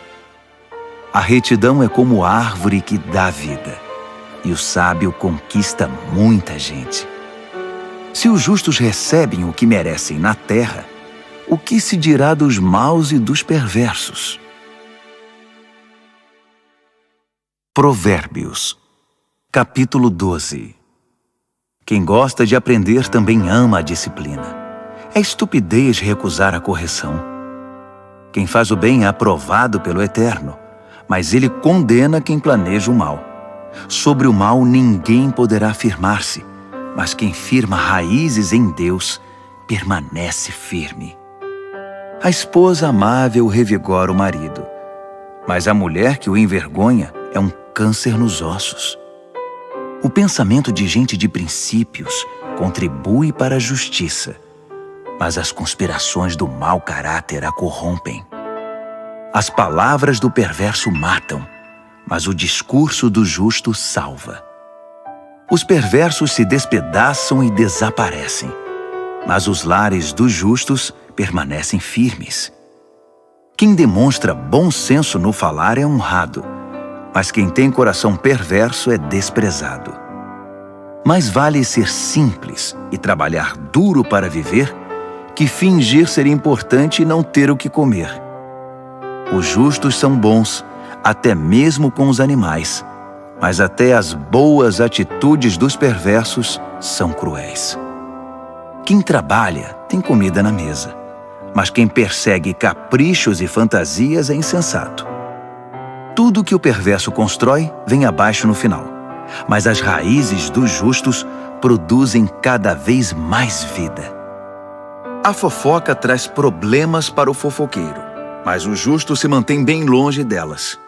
A retidão é como árvore que dá vida, e o sábio conquista muita gente. Se os justos recebem o que merecem na terra, o que se dirá dos maus e dos perversos? Provérbios, capítulo 12. Quem gosta de aprender também ama a disciplina. É estupidez recusar a correção. Quem faz o bem é aprovado pelo Eterno, mas ele condena quem planeja o mal. Sobre o mal ninguém poderá firmar-se, mas quem firma raízes em Deus permanece firme. A esposa amável revigora o marido, mas a mulher que o envergonha é um câncer nos ossos. O pensamento de gente de princípios contribui para a justiça, mas as conspirações do mau caráter a corrompem. As palavras do perverso matam, mas o discurso do justo salva. Os perversos se despedaçam e desaparecem, mas os lares dos justos permanecem firmes. Quem demonstra bom senso no falar é honrado, mas quem tem coração perverso é desprezado. Mais vale ser simples e trabalhar duro para viver que fingir ser importante e não ter o que comer. Os justos são bons, até mesmo com os animais, mas até as boas atitudes dos perversos são cruéis. Quem trabalha tem comida na mesa, mas quem persegue caprichos e fantasias é insensato. Tudo que o perverso constrói vem abaixo no final, mas as raízes dos justos produzem cada vez mais vida. A fofoca traz problemas para o fofoqueiro, mas o justo se mantém bem longe delas.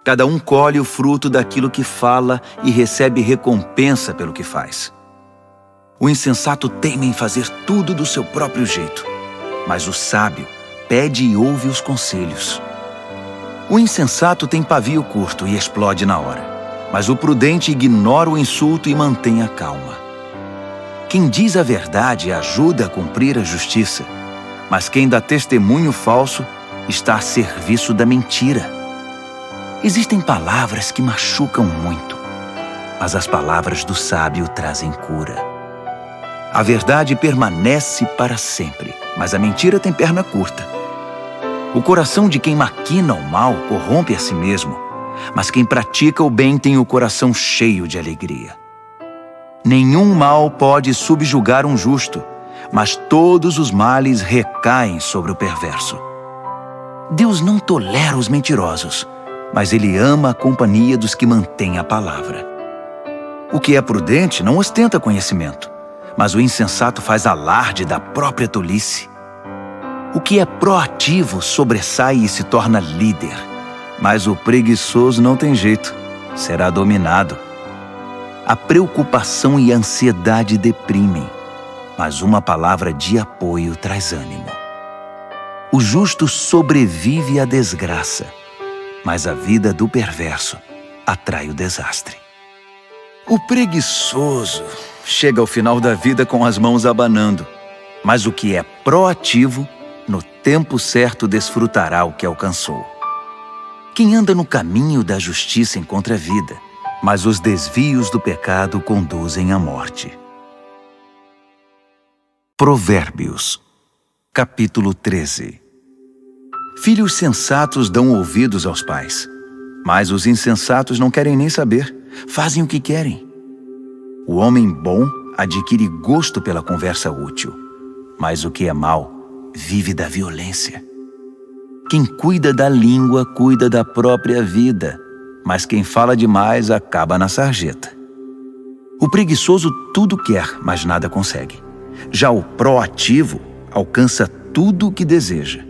Cada um colhe o fruto daquilo que fala e recebe recompensa pelo que faz. O insensato teima em fazer tudo do seu próprio jeito, mas o sábio pede e ouve os conselhos. O insensato tem pavio curto e explode na hora, mas o prudente ignora o insulto e mantém a calma. Quem diz a verdade ajuda a cumprir a justiça, mas quem dá testemunho falso está a serviço da mentira. Existem palavras que machucam muito, mas as palavras do sábio trazem cura. A verdade permanece para sempre, mas a mentira tem perna curta. O coração de quem maquina o mal corrompe a si mesmo, mas quem pratica o bem tem o coração cheio de alegria. Nenhum mal pode subjugar um justo, mas todos os males recaem sobre o perverso. Deus não tolera os mentirosos, mas Ele ama a companhia dos que mantêm a palavra. O que é prudente não ostenta conhecimento, mas o insensato faz alarde da própria tolice. O que é proativo sobressai e se torna líder, mas o preguiçoso não tem jeito, será dominado. A preocupação e a ansiedade deprimem, mas uma palavra de apoio traz ânimo. O justo sobrevive à desgraça, mas a vida do perverso atrai o desastre. O preguiçoso chega ao final da vida com as mãos abanando, mas o que é proativo, no tempo certo desfrutará o que alcançou. Quem anda no caminho da justiça encontra vida, mas os desvios do pecado conduzem à morte. Provérbios, capítulo 13. Filhos sensatos dão ouvidos aos pais, mas os insensatos não querem nem saber, fazem o que querem. O homem bom adquire gosto pela conversa útil, mas o que é mau vive da violência. Quem cuida da língua cuida da própria vida, mas quem fala demais acaba na sarjeta. O preguiçoso tudo quer, mas nada consegue. Já o proativo alcança tudo o que deseja.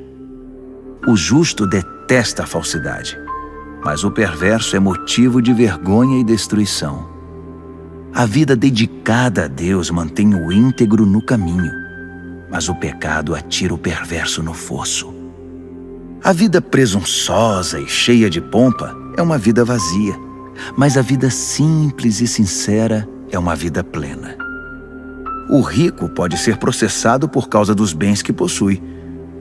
O justo detesta a falsidade, mas o perverso é motivo de vergonha e destruição. A vida dedicada a Deus mantém o íntegro no caminho, mas o pecado atira o perverso no fosso. A vida presunçosa e cheia de pompa é uma vida vazia, mas a vida simples e sincera é uma vida plena. O rico pode ser processado por causa dos bens que possui,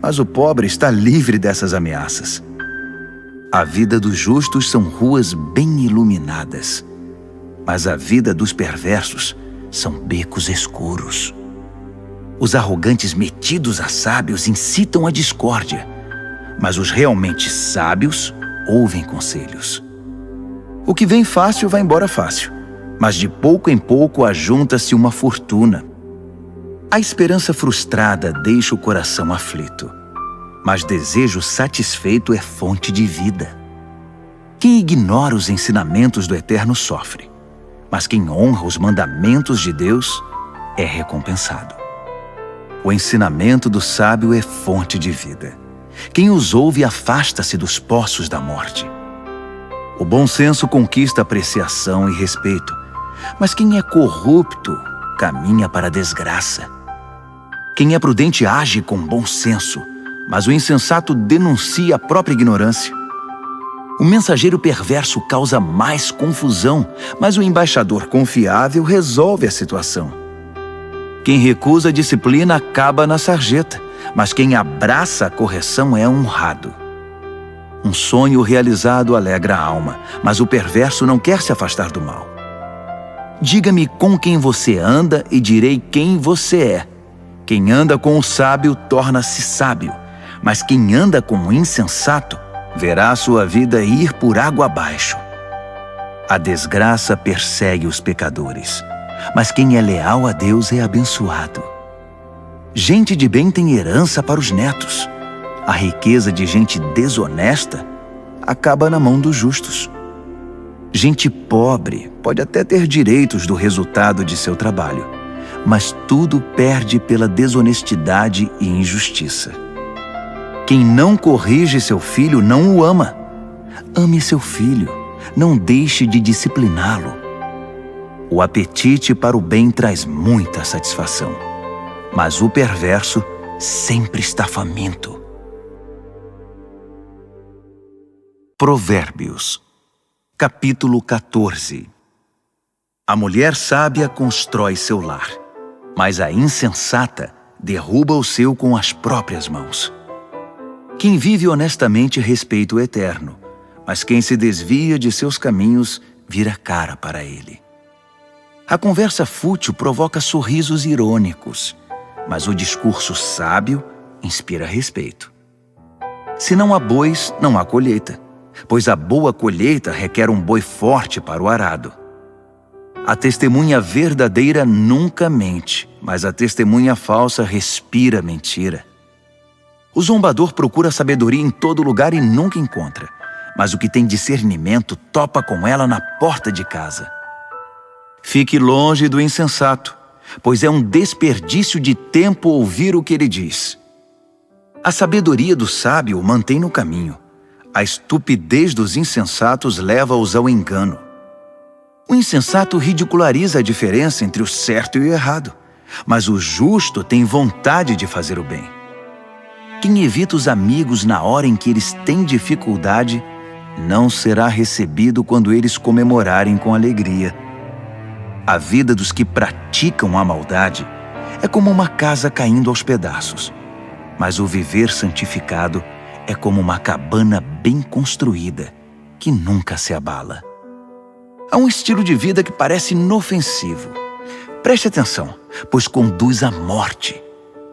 mas o pobre está livre dessas ameaças. A vida dos justos são ruas bem iluminadas, mas a vida dos perversos são becos escuros. Os arrogantes metidos a sábios incitam a discórdia, mas os realmente sábios ouvem conselhos. O que vem fácil vai embora fácil, mas de pouco em pouco ajunta-se uma fortuna. A esperança frustrada deixa o coração aflito, mas desejo satisfeito é fonte de vida. Quem ignora os ensinamentos do Eterno sofre, mas quem honra os mandamentos de Deus é recompensado. O ensinamento do sábio é fonte de vida. Quem os ouve afasta-se dos poços da morte. O bom senso conquista apreciação e respeito, mas quem é corrupto caminha para a desgraça. Quem é prudente age com bom senso, mas o insensato denuncia a própria ignorância. O mensageiro perverso causa mais confusão, mas o embaixador confiável resolve a situação. Quem recusa a disciplina acaba na sarjeta, mas quem abraça a correção é honrado. Um sonho realizado alegra a alma, mas o perverso não quer se afastar do mal. Diga-me com quem você anda e direi quem você é. Quem anda com o sábio torna-se sábio, mas quem anda com o insensato verá sua vida ir por água abaixo. A desgraça persegue os pecadores, mas quem é leal a Deus é abençoado. Gente de bem tem herança para os netos. A riqueza de gente desonesta acaba na mão dos justos. Gente pobre pode até ter direitos do resultado de seu trabalho, mas tudo perde pela desonestidade e injustiça. Quem não corrige seu filho não o ama. Ame seu filho, não deixe de discipliná-lo. O apetite para o bem traz muita satisfação, mas o perverso sempre está faminto. Provérbios, capítulo 14. A mulher sábia constrói seu lar, mas a insensata derruba o seu com as próprias mãos. Quem vive honestamente respeita o Eterno, mas quem se desvia de seus caminhos vira cara para ele. A conversa fútil provoca sorrisos irônicos, mas o discurso sábio inspira respeito. Se não há bois, não há colheita, pois a boa colheita requer um boi forte para o arado. A testemunha verdadeira nunca mente, mas a testemunha falsa respira mentira. O zombador procura sabedoria em todo lugar e nunca encontra, mas o que tem discernimento topa com ela na porta de casa. Fique longe do insensato, pois é um desperdício de tempo ouvir o que ele diz. A sabedoria do sábio o mantém no caminho. A estupidez dos insensatos leva-os ao engano. O insensato ridiculariza a diferença entre o certo e o errado, mas o justo tem vontade de fazer o bem. Quem evita os amigos na hora em que eles têm dificuldade, não será recebido quando eles comemorarem com alegria. A vida dos que praticam a maldade é como uma casa caindo aos pedaços, mas o viver santificado é como uma cabana bem construída, que nunca se abala. Há um estilo de vida que parece inofensivo. Preste atenção, pois conduz à morte.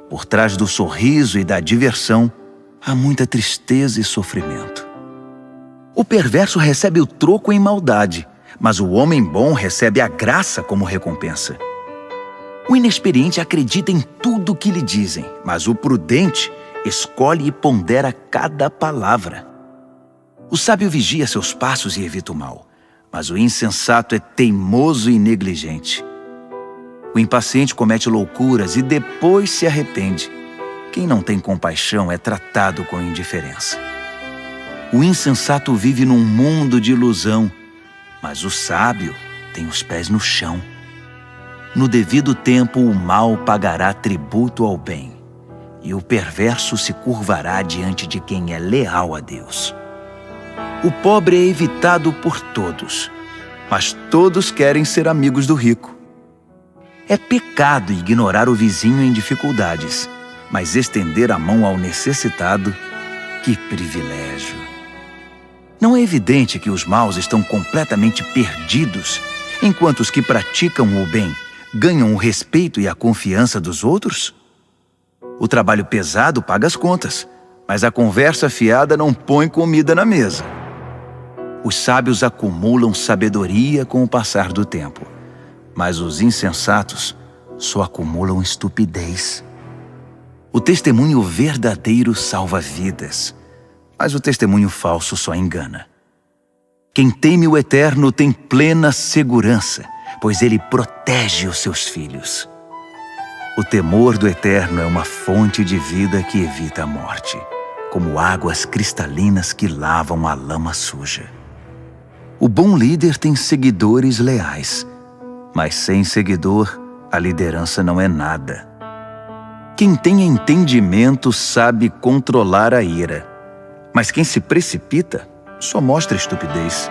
Por trás do sorriso e da diversão, há muita tristeza e sofrimento. O perverso recebe o troco em maldade, mas o homem bom recebe a graça como recompensa. O inexperiente acredita em tudo o que lhe dizem, mas o prudente escolhe e pondera cada palavra. O sábio vigia seus passos e evita o mal, mas o insensato é teimoso e negligente. O impaciente comete loucuras e depois se arrepende. Quem não tem compaixão é tratado com indiferença. O insensato vive num mundo de ilusão, mas o sábio tem os pés no chão. No devido tempo, o mal pagará tributo ao bem, e o perverso se curvará diante de quem é leal a Deus. O pobre é evitado por todos, mas todos querem ser amigos do rico. É pecado ignorar o vizinho em dificuldades, mas estender a mão ao necessitado, que privilégio! Não é evidente que os maus estão completamente perdidos, enquanto os que praticam o bem ganham o respeito e a confiança dos outros? O trabalho pesado paga as contas, mas a conversa fiada não põe comida na mesa. Os sábios acumulam sabedoria com o passar do tempo, mas os insensatos só acumulam estupidez. O testemunho verdadeiro salva vidas, mas o testemunho falso só engana. Quem teme o Eterno tem plena segurança, pois ele protege os seus filhos. O temor do Eterno é uma fonte de vida que evita a morte, como águas cristalinas que lavam a lama suja. O bom líder tem seguidores leais, mas sem seguidor, a liderança não é nada. Quem tem entendimento sabe controlar a ira, mas quem se precipita só mostra estupidez.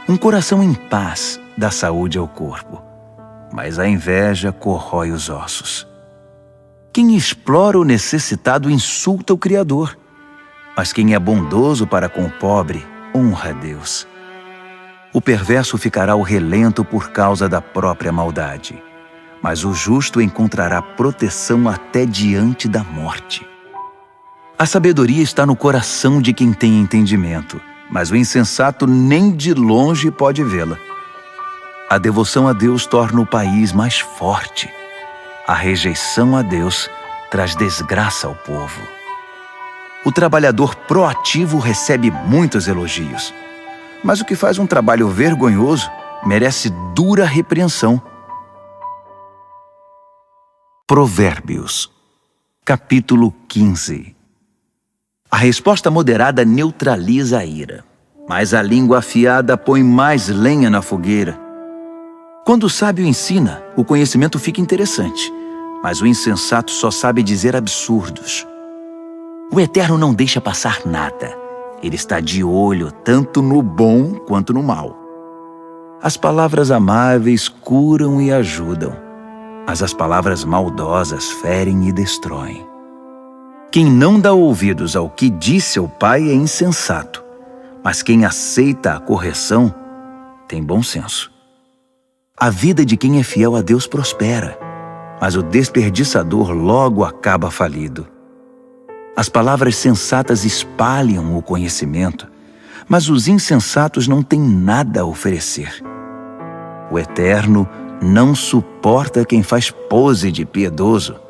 Um coração em paz dá saúde ao corpo, mas a inveja corrói os ossos. Quem explora o necessitado insulta o Criador, mas quem é bondoso para com o pobre honra a Deus. O perverso ficará ao relento por causa da própria maldade, mas o justo encontrará proteção até diante da morte. A sabedoria está no coração de quem tem entendimento, mas o insensato nem de longe pode vê-la. A devoção a Deus torna o país mais forte. A rejeição a Deus traz desgraça ao povo. O trabalhador proativo recebe muitos elogios, mas o que faz um trabalho vergonhoso merece dura repreensão. Provérbios, capítulo 15. A resposta moderada neutraliza a ira, mas a língua afiada põe mais lenha na fogueira. Quando o sábio ensina, o conhecimento fica interessante, mas o insensato só sabe dizer absurdos. O Eterno não deixa passar nada. Ele está de olho tanto no bom quanto no mal. As palavras amáveis curam e ajudam, mas as palavras maldosas ferem e destroem. Quem não dá ouvidos ao que diz seu pai é insensato, mas quem aceita a correção tem bom senso. A vida de quem é fiel a Deus prospera, mas o desperdiçador logo acaba falido. As palavras sensatas espalham o conhecimento, mas os insensatos não têm nada a oferecer. O Eterno não suporta quem faz pose de piedoso,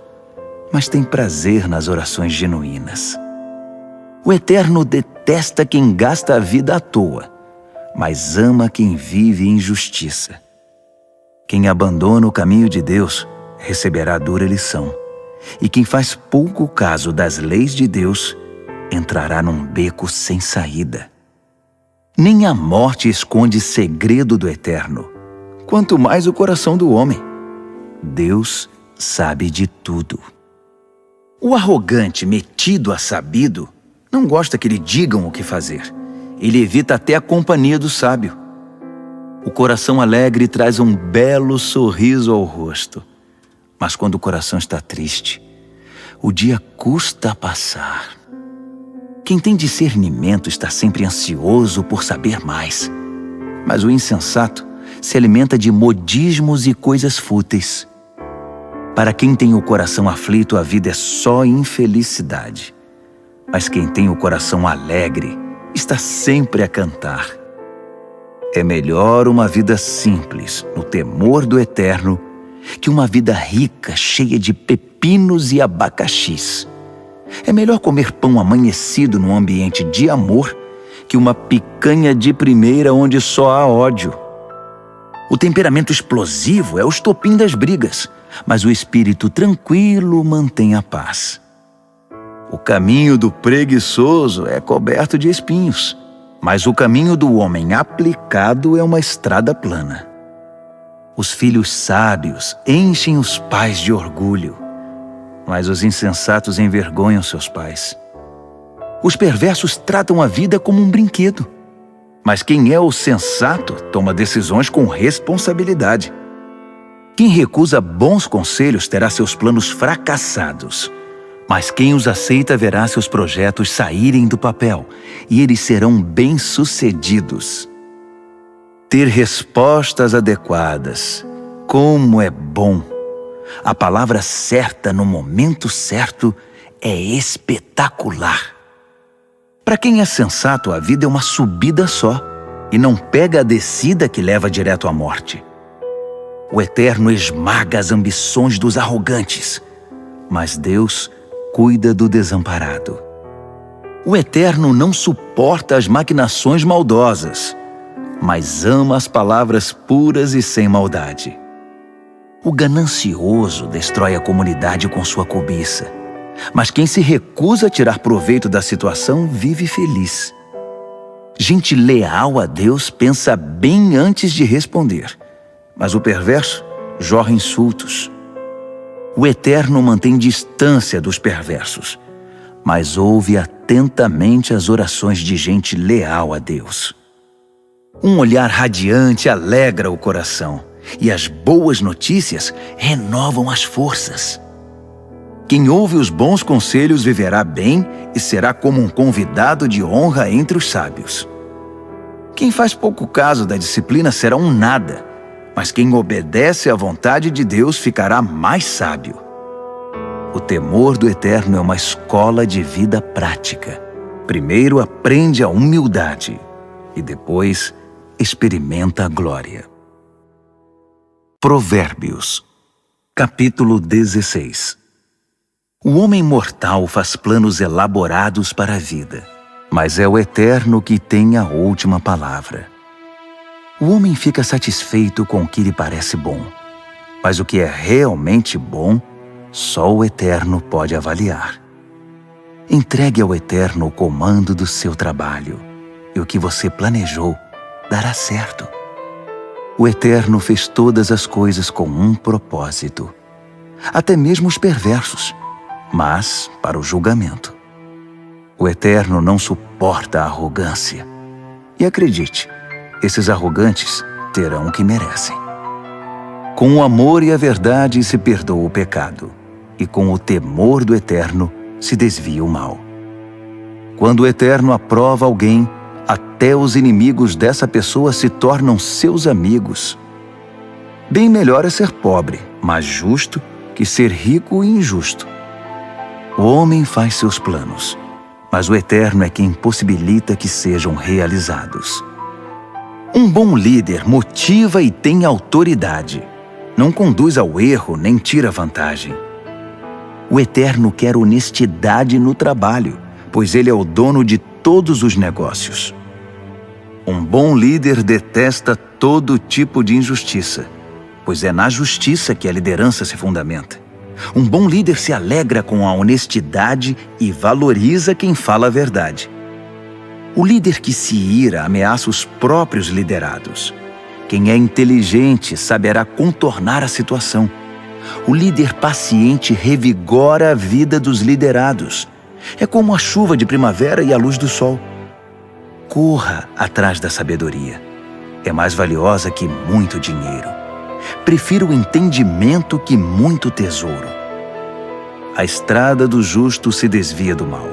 mas tem prazer nas orações genuínas. O Eterno detesta quem gasta a vida à toa, mas ama quem vive em justiça. Quem abandona o caminho de Deus receberá dura lição, e quem faz pouco caso das leis de Deus entrará num beco sem saída. Nem a morte esconde segredo do Eterno, quanto mais o coração do homem. Deus sabe de tudo. O arrogante, metido a sabido, não gosta que lhe digam o que fazer. Ele evita até a companhia do sábio. O coração alegre traz um belo sorriso ao rosto, mas quando o coração está triste, o dia custa a passar. Quem tem discernimento está sempre ansioso por saber mais, mas o insensato se alimenta de modismos e coisas fúteis. Para quem tem o coração aflito, a vida é só infelicidade. Mas quem tem o coração alegre está sempre a cantar. É melhor uma vida simples, no temor do Eterno, que uma vida rica, cheia de pepinos e abacaxis. É melhor comer pão amanhecido num ambiente de amor que uma picanha de primeira onde só há ódio. O temperamento explosivo é o estopim das brigas, mas o espírito tranquilo mantém a paz. O caminho do preguiçoso é coberto de espinhos, mas o caminho do homem aplicado é uma estrada plana. Os filhos sábios enchem os pais de orgulho, mas os insensatos envergonham seus pais. Os perversos tratam a vida como um brinquedo, mas quem é o sensato toma decisões com responsabilidade. Quem recusa bons conselhos terá seus planos fracassados, mas quem os aceita verá seus projetos saírem do papel e eles serão bem-sucedidos. Ter respostas adequadas, como é bom! A palavra certa no momento certo é espetacular. Para quem é sensato, a vida é uma subida só e não pega a descida que leva direto à morte. O Eterno esmaga as ambições dos arrogantes, mas Deus cuida do desamparado. O Eterno não suporta as maquinações maldosas, mas ama as palavras puras e sem maldade. O ganancioso destrói a comunidade com sua cobiça, mas quem se recusa a tirar proveito da situação vive feliz. Gente leal a Deus pensa bem antes de responder, mas o perverso jorra insultos. O Eterno mantém distância dos perversos, mas ouve atentamente as orações de gente leal a Deus. Um olhar radiante alegra o coração, e as boas notícias renovam as forças. Quem ouve os bons conselhos viverá bem e será como um convidado de honra entre os sábios. Quem faz pouco caso da disciplina será um nada, mas quem obedece à vontade de Deus ficará mais sábio. O temor do Eterno é uma escola de vida prática. Primeiro aprende a humildade e depois experimenta a glória. Provérbios, capítulo 16. O homem mortal faz planos elaborados para a vida, mas é o Eterno que tem a última palavra. O homem fica satisfeito com o que lhe parece bom, mas o que é realmente bom, só o Eterno pode avaliar. Entregue ao Eterno o comando do seu trabalho, e o que você planejou dará certo. O Eterno fez todas as coisas com um propósito, até mesmo os perversos, mas para o julgamento. O Eterno não suporta a arrogância. E acredite, esses arrogantes terão o que merecem. Com o amor e a verdade se perdoa o pecado, e com o temor do Eterno se desvia o mal. Quando o Eterno aprova alguém, até os inimigos dessa pessoa se tornam seus amigos. Bem melhor é ser pobre, mas justo, que ser rico e injusto. O homem faz seus planos, mas o Eterno é quem possibilita que sejam realizados. Um bom líder motiva e tem autoridade. Não conduz ao erro nem tira vantagem. O Eterno quer honestidade no trabalho, pois Ele é o dono de todos os negócios. Um bom líder detesta todo tipo de injustiça, pois é na justiça que a liderança se fundamenta. Um bom líder se alegra com a honestidade e valoriza quem fala a verdade. O líder que se ira ameaça os próprios liderados. Quem é inteligente saberá contornar a situação. O líder paciente revigora a vida dos liderados. É como a chuva de primavera e a luz do sol. Corra atrás da sabedoria. É mais valiosa que muito dinheiro. Prefiro o entendimento que muito tesouro. A estrada do justo se desvia do mal.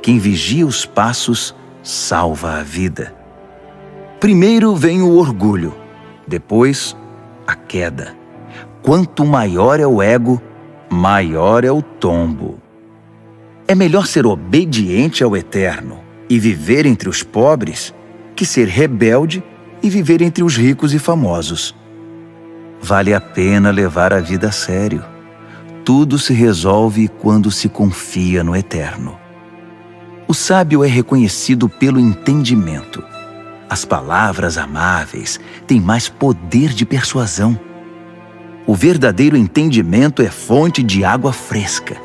Quem vigia os passos salva a vida. Primeiro vem o orgulho, depois a queda. Quanto maior é o ego, maior é o tombo. É melhor ser obediente ao Eterno e viver entre os pobres que ser rebelde e viver entre os ricos e famosos. Vale a pena levar a vida a sério. Tudo se resolve quando se confia no Eterno. O sábio é reconhecido pelo entendimento. As palavras amáveis têm mais poder de persuasão. O verdadeiro entendimento é fonte de água fresca.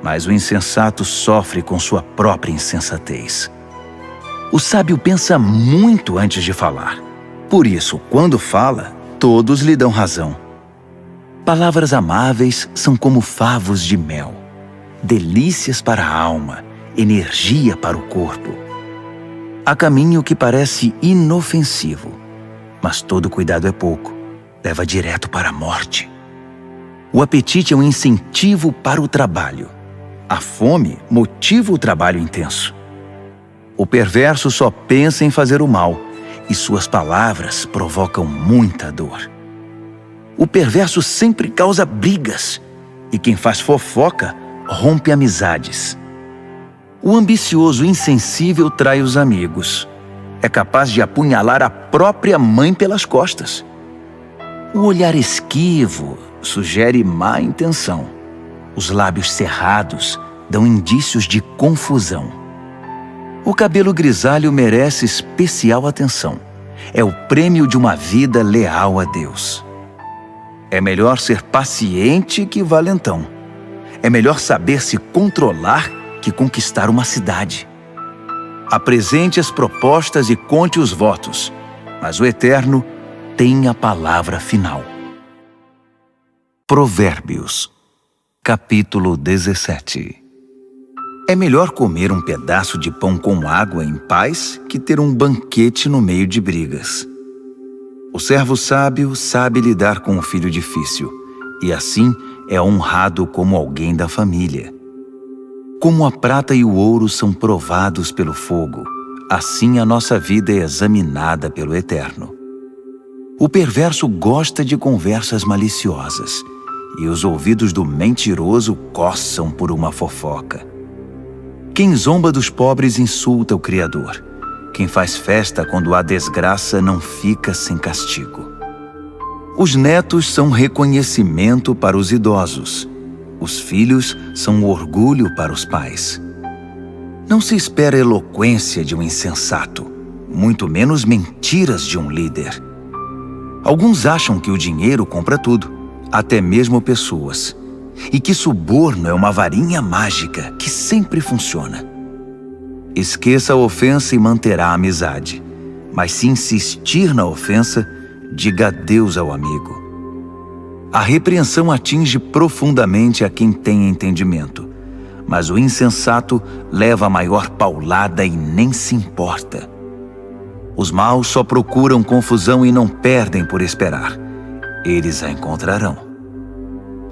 mas o insensato sofre com sua própria insensatez. O sábio pensa muito antes de falar. Por isso, quando fala, todos lhe dão razão. Palavras amáveis são como favos de mel, delícias para a alma, energia para o corpo. Há caminho que parece inofensivo, mas todo cuidado é pouco, leva direto para a morte. O apetite é um incentivo para o trabalho. A fome motiva o trabalho intenso. O perverso só pensa em fazer o mal, e suas palavras provocam muita dor. O perverso sempre causa brigas, e quem faz fofoca rompe amizades. O ambicioso insensível trai os amigos. É capaz de apunhalar a própria mãe pelas costas. O olhar esquivo sugere má intenção. Os lábios cerrados dão indícios de confusão. O cabelo grisalho merece especial atenção. É o prêmio de uma vida leal a Deus. É melhor ser paciente que valentão. É melhor saber se controlar que conquistar uma cidade. Apresente as propostas e conte os votos, mas o Eterno tem a palavra final. Provérbios, capítulo 17. É melhor comer um pedaço de pão com água em paz que ter um banquete no meio de brigas. O servo sábio sabe lidar com o filho difícil, e assim é honrado como alguém da família. Como a prata e o ouro são provados pelo fogo, assim a nossa vida é examinada pelo Eterno. O perverso gosta de conversas maliciosas, e os ouvidos do mentiroso coçam por uma fofoca. Quem zomba dos pobres insulta o Criador. Quem faz festa quando há desgraça não fica sem castigo. Os netos são reconhecimento para os idosos. Os filhos são orgulho para os pais. Não se espera eloquência de um insensato, muito menos mentiras de um líder. Alguns acham que o dinheiro compra tudo, até mesmo pessoas, e que suborno é uma varinha mágica que sempre funciona. Esqueça a ofensa e manterá a amizade, mas se insistir na ofensa, diga adeus ao amigo. A repreensão atinge profundamente a quem tem entendimento, mas o insensato leva a maior paulada e nem se importa. Os maus só procuram confusão e não perdem por esperar. Eles a encontrarão.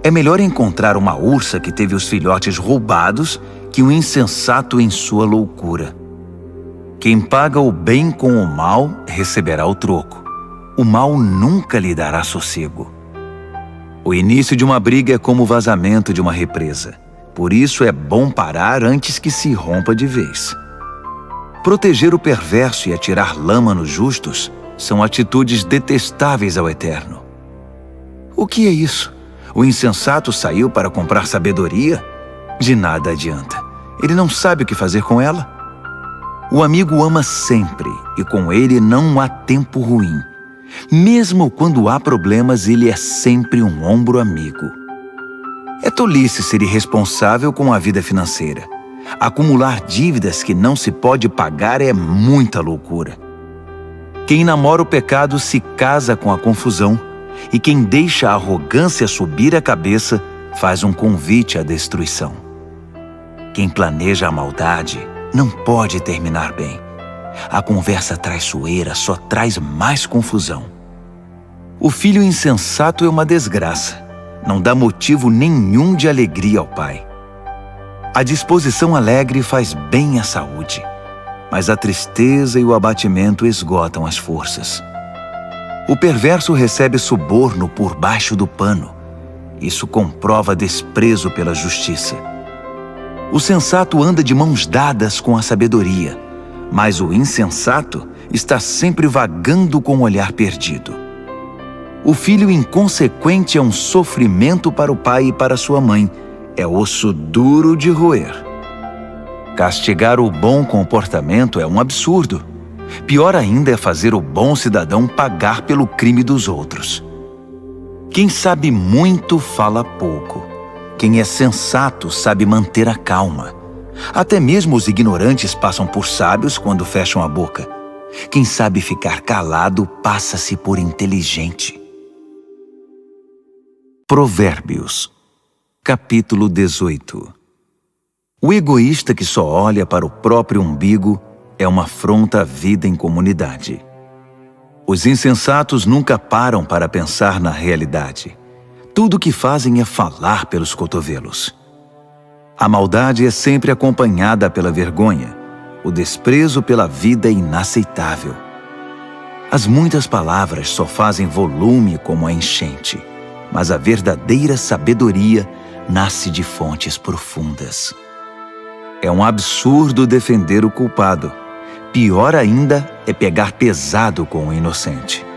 É melhor encontrar uma ursa que teve os filhotes roubados que um insensato em sua loucura. Quem paga o bem com o mal receberá o troco. O mal nunca lhe dará sossego. O início de uma briga é como o vazamento de uma represa. Por isso é bom parar antes que se rompa de vez. Proteger o perverso e atirar lama nos justos são atitudes detestáveis ao Eterno. O que é isso? O insensato saiu para comprar sabedoria? De nada adianta. Ele não sabe o que fazer com ela. O amigo ama sempre, e com ele não há tempo ruim. Mesmo quando há problemas, ele é sempre um ombro amigo. É tolice ser irresponsável com a vida financeira. Acumular dívidas que não se pode pagar é muita loucura. Quem namora o pecado se casa com a confusão, e quem deixa a arrogância subir a cabeça faz um convite à destruição. Quem planeja a maldade não pode terminar bem. A conversa traiçoeira só traz mais confusão. O filho insensato é uma desgraça. Não dá motivo nenhum de alegria ao pai. A disposição alegre faz bem à saúde, mas a tristeza e o abatimento esgotam as forças. O perverso recebe suborno por baixo do pano. Isso comprova desprezo pela justiça. O sensato anda de mãos dadas com a sabedoria, mas o insensato está sempre vagando com o olhar perdido. O filho inconsequente é um sofrimento para o pai e para sua mãe, é osso duro de roer. Castigar o bom comportamento é um absurdo. Pior ainda é fazer o bom cidadão pagar pelo crime dos outros. Quem sabe muito fala pouco. Quem é sensato sabe manter a calma. Até mesmo os ignorantes passam por sábios quando fecham a boca. Quem sabe ficar calado passa-se por inteligente. Provérbios, capítulo 18. O egoísta que só olha para o próprio umbigo é uma afronta à vida em comunidade. Os insensatos nunca param para pensar na realidade. Tudo o que fazem é falar pelos cotovelos. A maldade é sempre acompanhada pela vergonha. O desprezo pela vida é inaceitável. As muitas palavras só fazem volume como a enchente, mas a verdadeira sabedoria nasce de fontes profundas. É um absurdo defender o culpado. Pior ainda é pegar pesado com o inocente.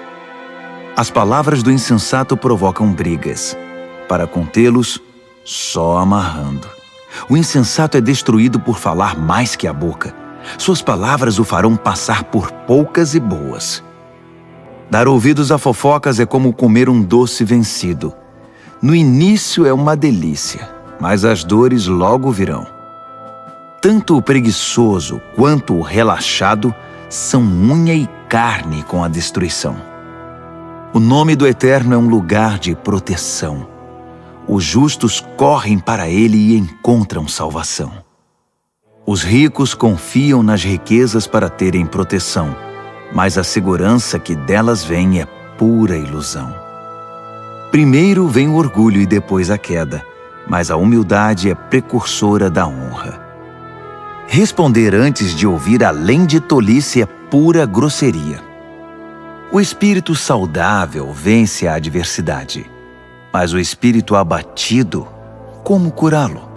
As palavras do insensato provocam brigas. Para contê-los, só amarrando. O insensato é destruído por falar mais que a boca. Suas palavras o farão passar por poucas e boas. Dar ouvidos a fofocas é como comer um doce vencido. No início é uma delícia, mas as dores logo virão. Tanto o preguiçoso quanto o relaxado são unha e carne com a destruição. O nome do Eterno é um lugar de proteção. Os justos correm para ele e encontram salvação. Os ricos confiam nas riquezas para terem proteção, mas a segurança que delas vem é pura ilusão. Primeiro vem o orgulho e depois a queda, mas a humildade é precursora da honra. Responder antes de ouvir além de tolice é pura grosseria. O espírito saudável vence a adversidade, mas o espírito abatido, como curá-lo?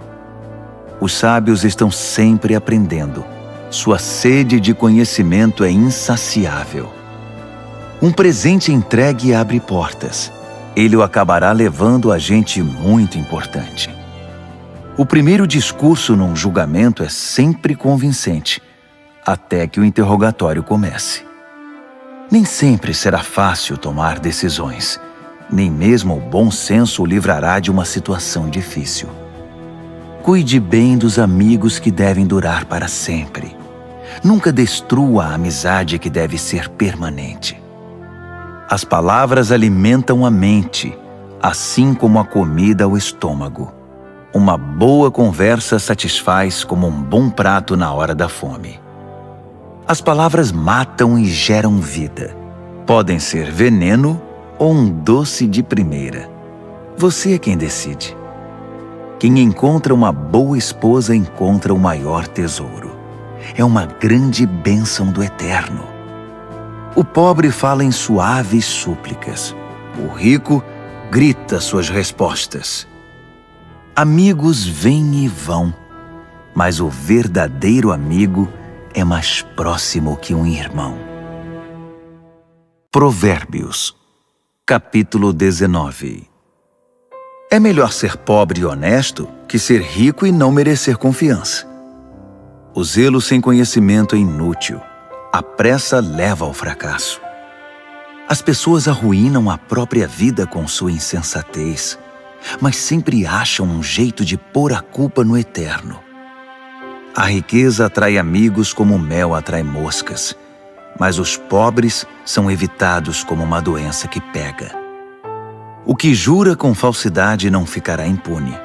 Os sábios estão sempre aprendendo. Sua sede de conhecimento é insaciável. Um presente entregue abre portas. Ele o acabará levando a gente muito importante. O primeiro discurso num julgamento é sempre convincente, até que o interrogatório comece. Nem sempre será fácil tomar decisões. Nem mesmo o bom senso o livrará de uma situação difícil. Cuide bem dos amigos que devem durar para sempre. Nunca destrua a amizade que deve ser permanente. As palavras alimentam a mente, assim como a comida o estômago. Uma boa conversa satisfaz como um bom prato na hora da fome. As palavras matam e geram vida. Podem ser veneno ou um doce de primeira. Você é quem decide. Quem encontra uma boa esposa encontra o maior tesouro. É uma grande bênção do Eterno. O pobre fala em suaves súplicas. O rico grita suas respostas. Amigos vêm e vão, mas o verdadeiro amigo é mais próximo que um irmão. Provérbios, capítulo 19. É melhor ser pobre e honesto que ser rico e não merecer confiança. O zelo sem conhecimento é inútil. A pressa leva ao fracasso. As pessoas arruinam a própria vida com sua insensatez, mas sempre acham um jeito de pôr a culpa no Eterno. A riqueza atrai amigos como o mel atrai moscas, mas os pobres são evitados como uma doença que pega. O que jura com falsidade não ficará impune.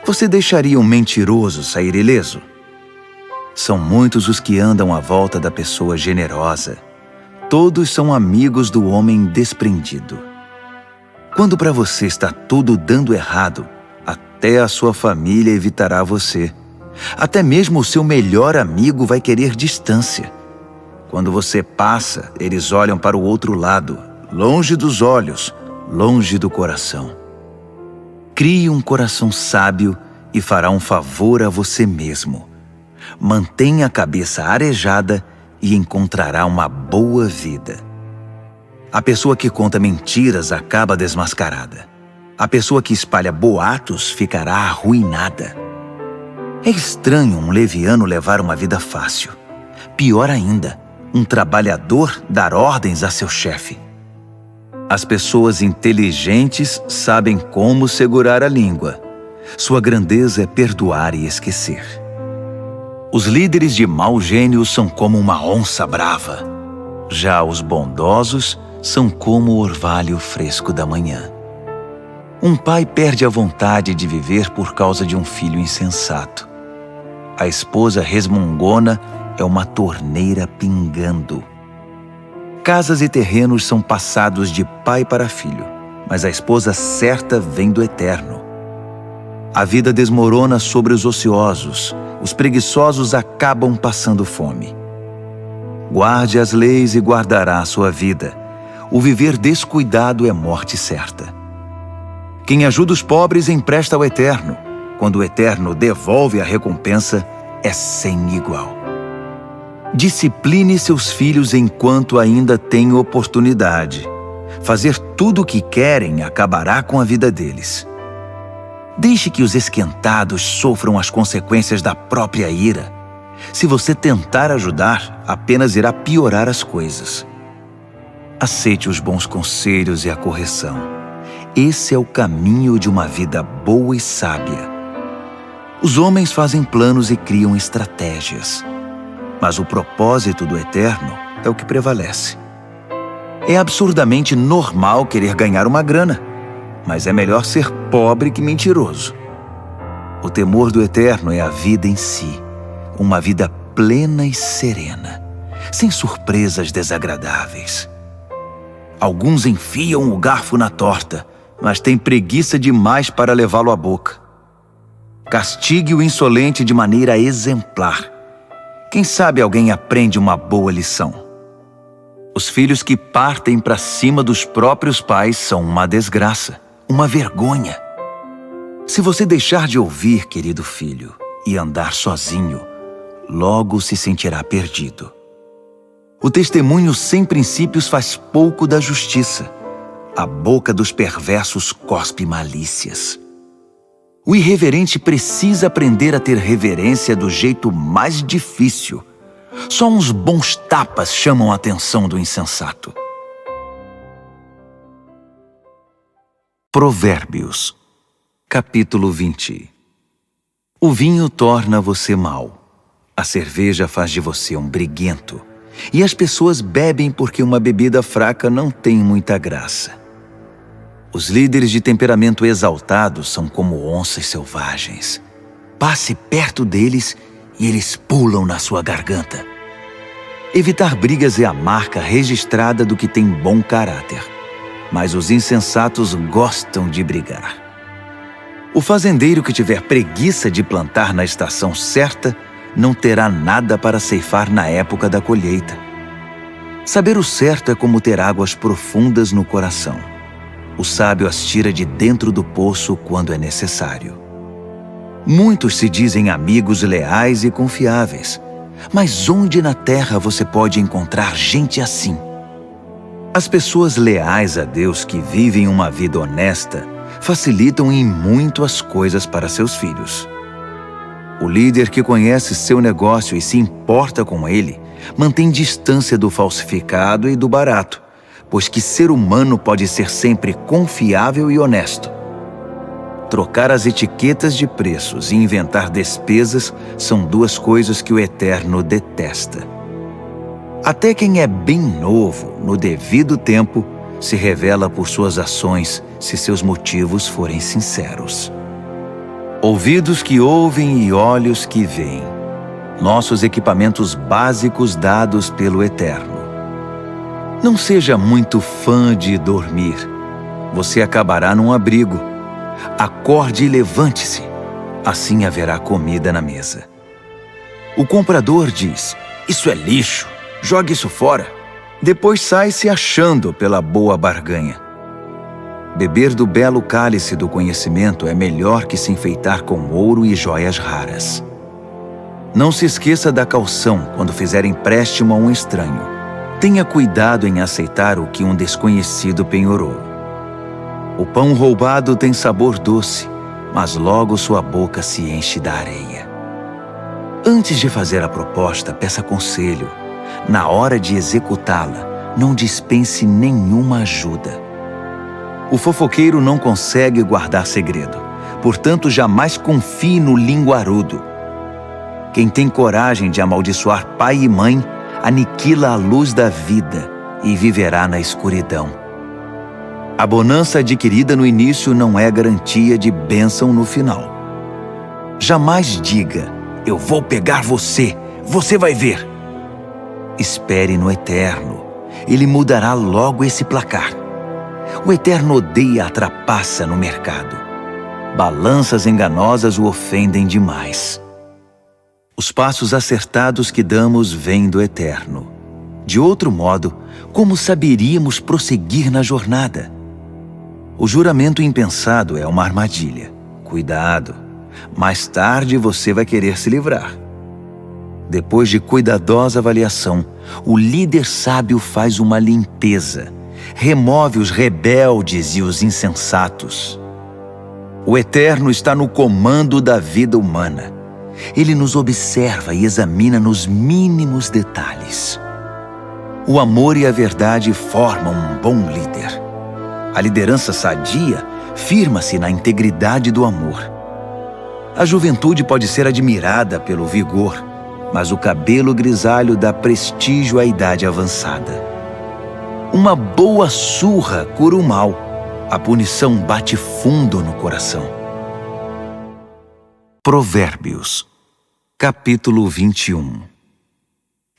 Você deixaria um mentiroso sair ileso? São muitos os que andam à volta da pessoa generosa. Todos são amigos do homem desprendido. Quando para você está tudo dando errado, até a sua família evitará você. Até mesmo o seu melhor amigo vai querer distância. Quando você passa, eles olham para o outro lado, longe dos olhos, longe do coração. Crie um coração sábio e fará um favor a você mesmo. Mantenha a cabeça arejada e encontrará uma boa vida. A pessoa que conta mentiras acaba desmascarada. A pessoa que espalha boatos ficará arruinada. É estranho um leviano levar uma vida fácil. Pior ainda, um trabalhador dar ordens a seu chefe. As pessoas inteligentes sabem como segurar a língua. Sua grandeza é perdoar e esquecer. Os líderes de mau gênio são como uma onça brava. Já os bondosos são como o orvalho fresco da manhã. Um pai perde a vontade de viver por causa de um filho insensato. A esposa resmungona é uma torneira pingando. Casas e terrenos são passados de pai para filho, mas a esposa certa vem do Eterno. A vida desmorona sobre os ociosos, os preguiçosos acabam passando fome. Guarde as leis e guardará a sua vida. O viver descuidado é morte certa. Quem ajuda os pobres empresta ao Eterno. Quando o Eterno devolve a recompensa, é sem igual. Discipline seus filhos enquanto ainda tem oportunidade. Fazer tudo o que querem acabará com a vida deles. Deixe que os esquentados sofram as consequências da própria ira. Se você tentar ajudar, apenas irá piorar as coisas. Aceite os bons conselhos e a correção. Esse é o caminho de uma vida boa e sábia. Os homens fazem planos e criam estratégias, mas o propósito do Eterno é o que prevalece. É absurdamente normal querer ganhar uma grana, mas é melhor ser pobre que mentiroso. O temor do Eterno é a vida em si, uma vida plena e serena, sem surpresas desagradáveis. Alguns enfiam o garfo na torta, mas têm preguiça demais para levá-lo à boca. Castigue o insolente de maneira exemplar. Quem sabe alguém aprende uma boa lição. Os filhos que partem para cima dos próprios pais são uma desgraça, uma vergonha. Se você deixar de ouvir, querido filho, e andar sozinho, logo se sentirá perdido. O testemunho sem princípios faz pouco da justiça. A boca dos perversos cospe malícias. O irreverente precisa aprender a ter reverência do jeito mais difícil. Só uns bons tapas chamam a atenção do insensato. Provérbios, capítulo 20. O vinho torna você mau. A cerveja faz de você um briguento. E as pessoas bebem porque uma bebida fraca não tem muita graça. Os líderes de temperamento exaltado são como onças selvagens. Passe perto deles e eles pulam na sua garganta. Evitar brigas é a marca registrada do que tem bom caráter. Mas os insensatos gostam de brigar. O fazendeiro que tiver preguiça de plantar na estação certa não terá nada para ceifar na época da colheita. Saber o certo é como ter águas profundas no coração. O sábio as tira de dentro do poço quando é necessário. Muitos se dizem amigos leais e confiáveis, mas onde na terra você pode encontrar gente assim? As pessoas leais a Deus que vivem uma vida honesta facilitam em muito as coisas para seus filhos. O líder que conhece seu negócio e se importa com ele mantém distância do falsificado e do barato, pois que ser humano pode ser sempre confiável e honesto. Trocar as etiquetas de preços e inventar despesas são duas coisas que o Eterno detesta. Até quem é bem novo, no devido tempo, se revela por suas ações se seus motivos forem sinceros. Ouvidos que ouvem e olhos que veem. Nossos equipamentos básicos dados pelo Eterno. Não seja muito fã de dormir. Você acabará num abrigo. Acorde e levante-se. Assim haverá comida na mesa. O comprador diz: "Isso é lixo. Jogue isso fora." Depois sai se achando pela boa barganha. Beber do belo cálice do conhecimento é melhor que se enfeitar com ouro e joias raras. Não se esqueça da caução quando fizer empréstimo a um estranho. Tenha cuidado em aceitar o que um desconhecido penhorou. O pão roubado tem sabor doce, mas logo sua boca se enche da areia. Antes de fazer a proposta, peça conselho. Na hora de executá-la, não dispense nenhuma ajuda. O fofoqueiro não consegue guardar segredo, Portanto, jamais confie no linguarudo. Quem tem coragem de amaldiçoar pai e mãe, aniquila a luz da vida e viverá na escuridão. A bonança adquirida no início não é garantia de bênção no final. Jamais diga, eu vou pegar você, você vai ver. Espere no Eterno, Ele mudará logo esse placar. O Eterno odeia a trapaça no mercado. Balanças enganosas o ofendem demais. Os passos acertados que damos vêm do Eterno. De outro modo, como saberíamos prosseguir na jornada? O juramento impensado é uma armadilha. Cuidado, mais tarde você vai querer se livrar. Depois de cuidadosa avaliação, o líder sábio faz uma limpeza, remove os rebeldes e os insensatos. O Eterno está no comando da vida humana. Ele nos observa e examina nos mínimos detalhes. O amor e a verdade formam um bom líder. A liderança sadia firma-se na integridade do amor. A juventude pode ser admirada pelo vigor, mas o cabelo grisalho dá prestígio à idade avançada. Uma boa surra cura o mal. A punição bate fundo no coração. Provérbios, capítulo 21.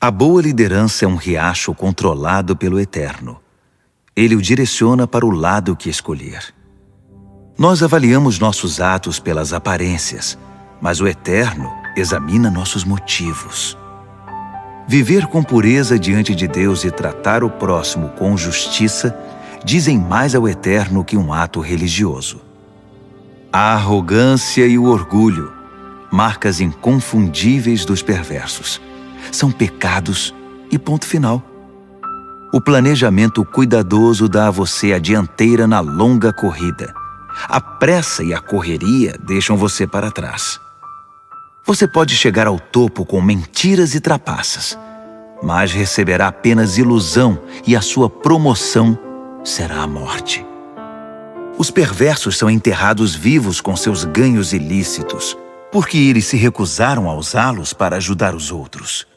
A boa liderança é um riacho controlado pelo Eterno. Ele o direciona para o lado que escolher. Nós avaliamos nossos atos pelas aparências, mas o Eterno examina nossos motivos. Viver com pureza diante de Deus e tratar o próximo com justiça dizem mais ao Eterno que um ato religioso. A arrogância e o orgulho, marcas inconfundíveis dos perversos, são pecados e ponto final. O planejamento cuidadoso dá a você a dianteira na longa corrida. A pressa e a correria deixam você para trás. Você pode chegar ao topo com mentiras e trapaças, mas receberá apenas ilusão e a sua promoção será a morte. Os perversos são enterrados vivos com seus ganhos ilícitos, porque eles se recusaram a usá-los para ajudar os outros.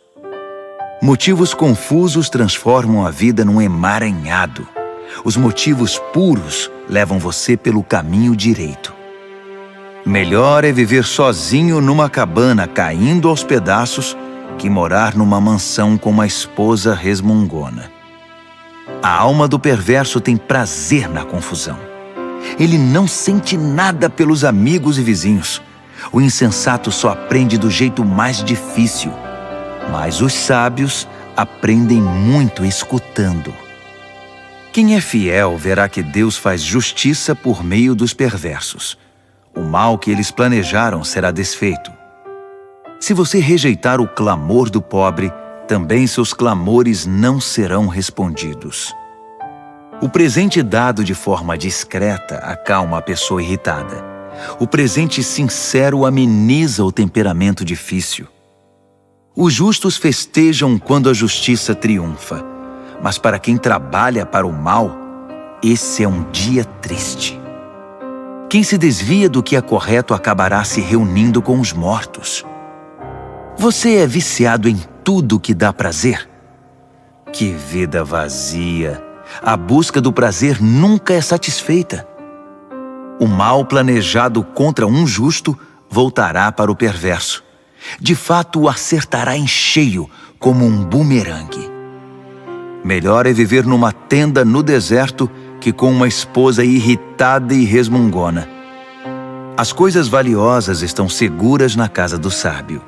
Motivos confusos transformam a vida num emaranhado. Os motivos puros levam você pelo caminho direito. Melhor é viver sozinho numa cabana caindo aos pedaços que morar numa mansão com uma esposa resmungona. A alma do perverso tem prazer na confusão. Ele não sente nada pelos amigos e vizinhos. O insensato só aprende do jeito mais difícil, mas os sábios aprendem muito escutando. Quem é fiel verá que Deus faz justiça por meio dos perversos. O mal que eles planejaram será desfeito. Se você rejeitar o clamor do pobre, também seus clamores não serão respondidos. O presente dado de forma discreta acalma a pessoa irritada. O presente sincero ameniza o temperamento difícil. Os justos festejam quando a justiça triunfa, mas para quem trabalha para o mal, esse é um dia triste. Quem se desvia do que é correto acabará se reunindo com os mortos. Você é viciado em tudo que dá prazer? Que vida vazia! A busca do prazer nunca é satisfeita. O mal planejado contra um justo voltará para o perverso. De fato, o acertará em cheio, como um bumerangue. Melhor é viver numa tenda no deserto que com uma esposa irritada e resmungona. As coisas valiosas estão seguras na casa do sábio.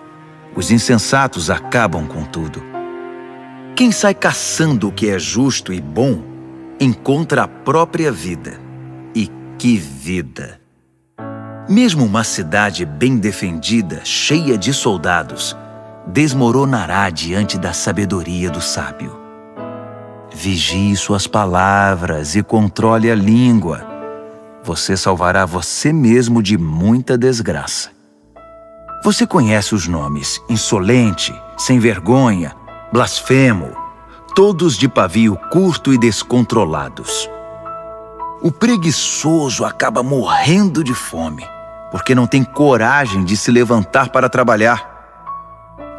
Os insensatos acabam com tudo. Quem sai caçando o que é justo e bom, encontra a própria vida. E que vida! Mesmo uma cidade bem defendida, cheia de soldados, desmoronará diante da sabedoria do sábio. Vigie suas palavras e controle a língua. Você salvará você mesmo de muita desgraça. Você conhece os nomes insolente, sem vergonha, blasfemo, todos de pavio curto e descontrolados. O preguiçoso acaba morrendo de fome, porque não tem coragem de se levantar para trabalhar.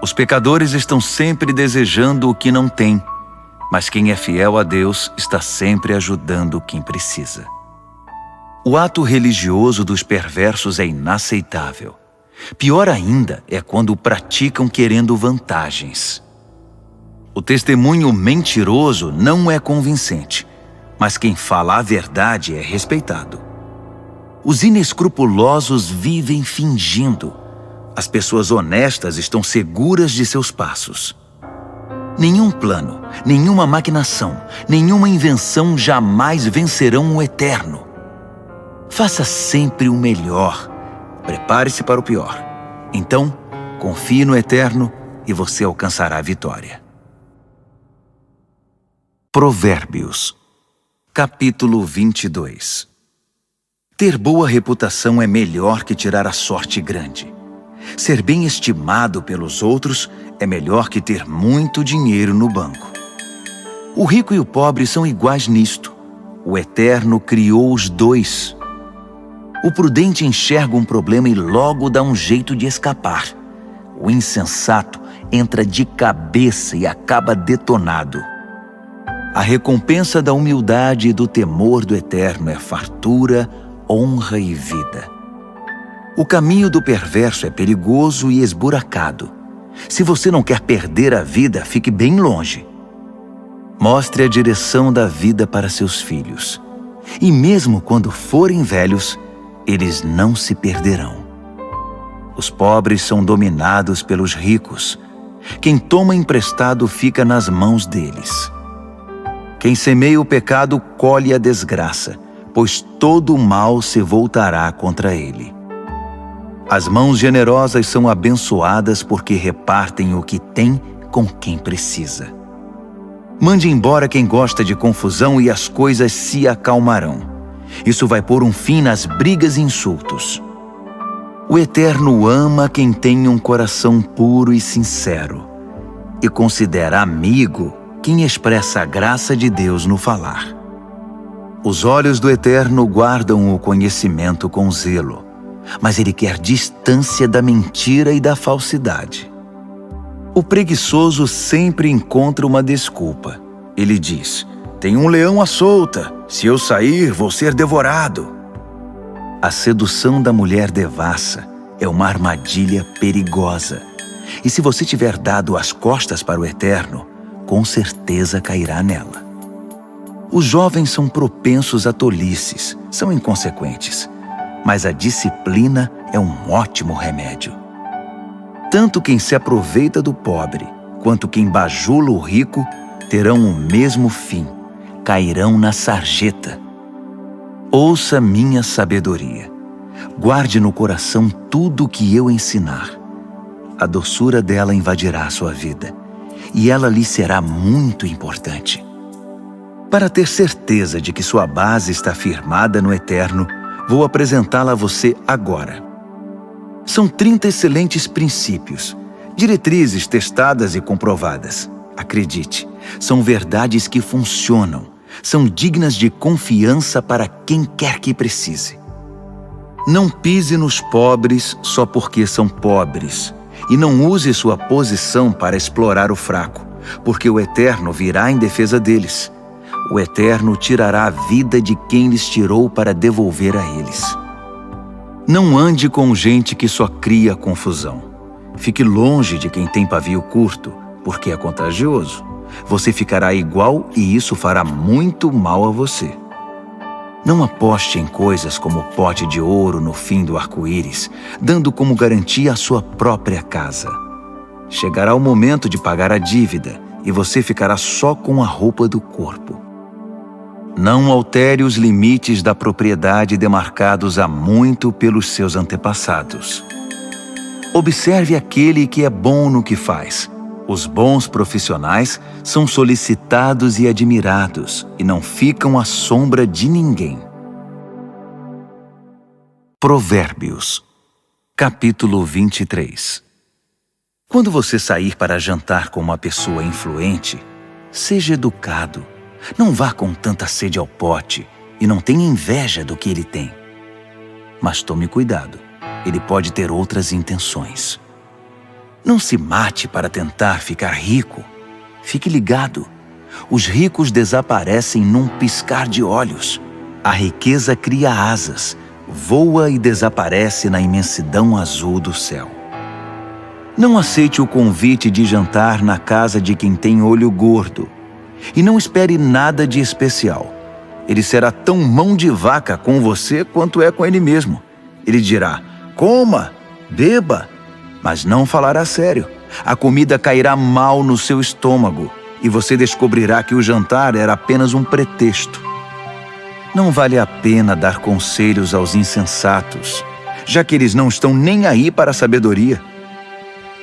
Os pecadores estão sempre desejando o que não têm, mas quem é fiel a Deus está sempre ajudando quem precisa. O ato religioso dos perversos é inaceitável. Pior ainda é quando o praticam querendo vantagens. O testemunho mentiroso não é convincente, mas quem fala a verdade é respeitado. Os inescrupulosos vivem fingindo. As pessoas honestas estão seguras de seus passos. Nenhum plano, nenhuma maquinação, nenhuma invenção jamais vencerão o eterno. Faça sempre o melhor. Prepare-se para o pior. Então, confie no eterno e você alcançará a vitória. Provérbios, capítulo 22. Ter boa reputação é melhor que tirar a sorte grande. Ser bem estimado pelos outros é melhor que ter muito dinheiro no banco. O rico e o pobre são iguais nisto. O Eterno criou os dois. O prudente enxerga um problema e logo dá um jeito de escapar. O insensato entra de cabeça e acaba detonado. A recompensa da humildade e do temor do Eterno é fartura, honra e vida. O caminho do perverso é perigoso e esburacado. Se você não quer perder a vida, fique bem longe. Mostre a direção da vida para seus filhos. E mesmo quando forem velhos, eles não se perderão. Os pobres são dominados pelos ricos. Quem toma emprestado fica nas mãos deles. Quem semeia o pecado colhe a desgraça, pois todo o mal se voltará contra ele. As mãos generosas são abençoadas porque repartem o que tem com quem precisa. Mande embora quem gosta de confusão e as coisas se acalmarão. Isso vai pôr um fim nas brigas e insultos. O Eterno ama quem tem um coração puro e sincero e considera amigo quem expressa a graça de Deus no falar. Os olhos do Eterno guardam o conhecimento com zelo, mas ele quer distância da mentira e da falsidade. O preguiçoso sempre encontra uma desculpa. Ele diz: tem um leão à solta, se eu sair, vou ser devorado. A sedução da mulher devassa é uma armadilha perigosa. E se você tiver dado as costas para o Eterno, com certeza cairá nela. Os jovens são propensos a tolices, são inconsequentes, mas a disciplina é um ótimo remédio. Tanto quem se aproveita do pobre, quanto quem bajula o rico, terão o mesmo fim, cairão na sarjeta. Ouça minha sabedoria. Guarde no coração tudo o que eu ensinar. A doçura dela invadirá a sua vida, e ela lhe será muito importante. Para ter certeza de que sua base está firmada no Eterno, vou apresentá-la a você agora. São 30 excelentes princípios, diretrizes testadas e comprovadas. Acredite, são verdades que funcionam, são dignas de confiança para quem quer que precise. Não pise nos pobres só porque são pobres, e não use sua posição para explorar o fraco, porque o Eterno virá em defesa deles. O Eterno tirará a vida de quem lhes tirou para devolver a eles. Não ande com gente que só cria confusão. Fique longe de quem tem pavio curto, porque é contagioso. Você ficará igual e isso fará muito mal a você. Não aposte em coisas como o pote de ouro no fim do arco-íris, dando como garantia a sua própria casa. Chegará o momento de pagar a dívida e você ficará só com a roupa do corpo. Não altere os limites da propriedade demarcados há muito pelos seus antepassados. Observe aquele que é bom no que faz. Os bons profissionais são solicitados e admirados e não ficam à sombra de ninguém. Provérbios, capítulo 23. Quando você sair para jantar com uma pessoa influente, seja educado. Não vá com tanta sede ao pote e não tenha inveja do que ele tem. Mas tome cuidado, ele pode ter outras intenções. Não se mate para tentar ficar rico. Fique ligado. Os ricos desaparecem num piscar de olhos. A riqueza cria asas, voa e desaparece na imensidão azul do céu. Não aceite o convite de jantar na casa de quem tem olho gordo. E não espere nada de especial. Ele será tão mão de vaca com você quanto é com ele mesmo. Ele dirá, coma, beba, mas não falará sério. A comida cairá mal no seu estômago e você descobrirá que o jantar era apenas um pretexto. Não vale a pena dar conselhos aos insensatos, já que eles não estão nem aí para a sabedoria.